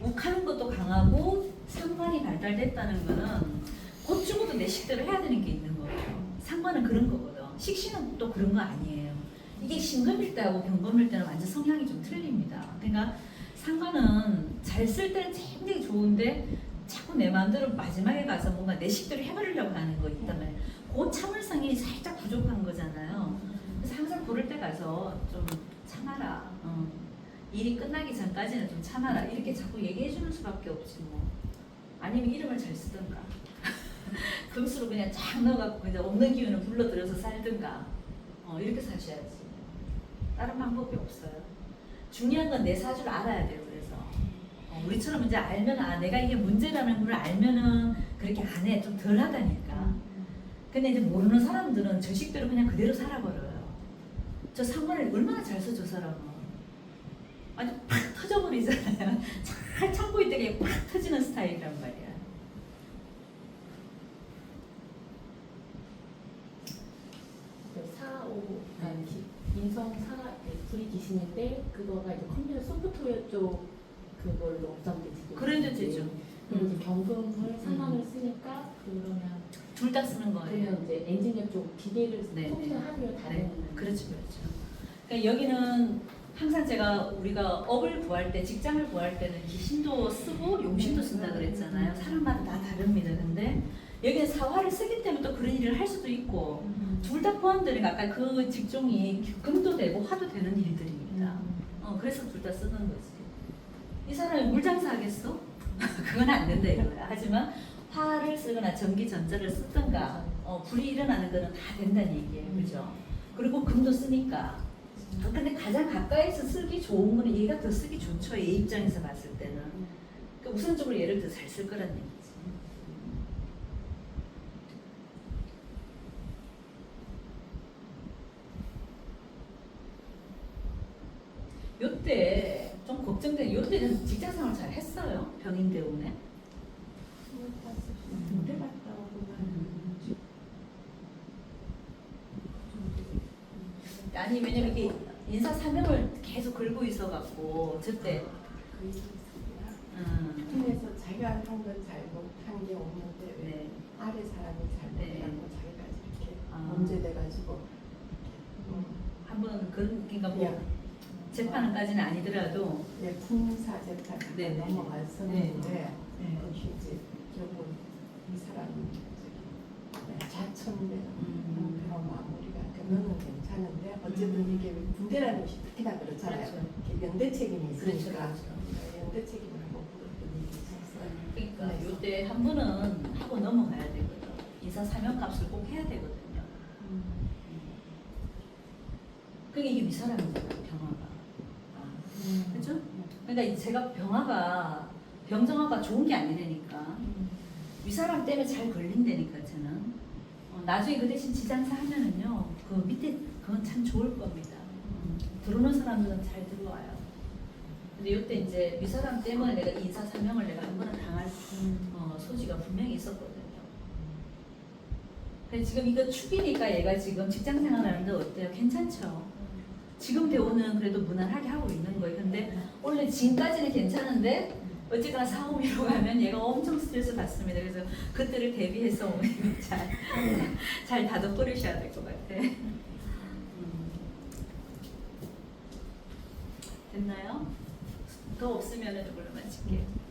욱하는 것도 강하고 상관이 발달됐다는 거는 곧 죽어도 내 식대로 해야 되는 게 있는 거예요. 상관은 그런 거거든. 식신은 또 그런 거 아니에요. 이게 신금일 때하고 병금일 때는 완전 성향이 좀 틀립니다. 그러니까 상관은 잘 쓸 때는 굉장히 좋은데 자꾸 내 마음대로 마지막에 가서 뭔가 내 식대로 해버리려고 하는 거 있단 말이에요. 그 참을성이 살짝 부족한 거잖아요. 그래서 항상 그럴 때 가서 좀 참아라. 일이 끝나기 전까지는 좀 참아라. 이렇게 자꾸 얘기해 주는 수밖에 없지 뭐. 아니면 이름을 잘 쓰든가. 금수로 그냥 쫙 넣어갖고 그냥 없는 기운을 불러들여서 살든가. 이렇게 사셔야지. 다른 방법이 없어요. 중요한 건 내 사주를 알아야 돼요. 그래서 우리처럼 이제 알면 내가 이게 문제라는 걸 알면은 그렇게 안 해. 좀 덜 하다니까. 근데 이제 모르는 사람들은 저 식대로 그냥 그대로 살아버려요. 저 상관을 얼마나 잘 써, 저 사람은. 아주 팍 터져버리잖아요. 잘 참고 있다가 팍 터지는 스타일이란 말이야. 인성 사가 둘이 계시는데 그거가 이제 컴퓨터 소프트웨어 쪽 그걸로 업장돼 지금. 그래도 되죠. 그리고 이제 경금을 3만 원을 쓰니까 그러면 둘 다 쓰는 거예요. 그러면 이제 엔지니어 쪽 기계를 네, 소프트웨어 네. 하드웨어 다 네, 되는 그렇죠, 그렇죠. 그러니까 여기는 항상 우리가 업을 구할 때, 직장을 구할 때는 기신도 쓰고 용신도 쓴다 그랬잖아요. 사람마다 다 다릅니다. 근데 여기는 사화를 쓰기 때문에 또 그런 일을 할 수도 있고 둘 다 포함되니까 아까 그 직종이 금도 되고 화도 되는 일들입니다. 그래서 둘 다 쓰는 거지. 이 사람이 물장사 하겠어? 그건 안 된다 이거야. 하지만 화를 쓰거나 전기 전자를 쓰든가 불이 일어나는 거는 다 된다는 얘기예요. 그죠? 그리고 금도 쓰니까. 근데 가장 가까이서 쓰기 좋은 거는 얘가 더 쓰기 좋죠. 얘 입장에서 봤을 때는. 그러니까 우선적으로 얘를 더 잘 쓸 거란 얘기지. 요때 좀 걱정돼. 요때는 직장생활 잘 했어요. 병인 대운에. 군대 갔다 오고 아니 왜냐면 이게 인사 사명을 계속 걸고 있어갖고 저때 그 일이 있습니다. 팀에서 자기가 한 건 잘못한 게 없는데 왜 네. 아래 사람이 네. 잘못하고 자기가 이렇게 아. 문제돼가지고 한번 그러니까 뭐 예. 재판까지는 아니더라도 예, 군사 재판 네, 네. 넘어갔었는데 네. 그것이 이제 결국 이 사람이 자천대 그런 마무리가 너는 괜찮은데 어쨌든 이게 군대라는 것이 특히나 그렇잖아요. 그렇죠. 이게 연대 책임이 그렇죠, 있으니까 그렇죠. 연대 책임을 못 물었던 일이 있었어요. 그러니까 요때 한 번은 하고 넘어가야 되거든. 인사 사명값을 꼭 해야 되거든요. 그게 이게 위사람이잖아요, 병화가. 그렇죠? 그러니까 제가 병정화가 좋은 게 아니라니까. 위사람 때문에 잘 걸린다니까 저는. 나중에 그 대신 지장사 하면은요, 그 밑에 그건 참 좋을 겁니다. 들어오는 사람들은 잘 들어와요. 근데 이때 이제 위사람 때문에 내가 인사 사명을 내가 한 번은 당할 소지가 분명히 있었거든요. 근데 지금 이거 축이니까 얘가 지금 직장 생활하는데 어때요? 괜찮죠? 지금 대우는 그래도 무난하게 하고 있는 거예요. 근데 원래 지금까지는 괜찮은데 어쨌거나 사오미로 가면 얘가 엄청 스트레스 받습니다. 그래서 그때를 대비해서 어머님이 잘 다독거리셔야 될 것 같아. 됐나요? 더 없으면 이걸로 마칠게요.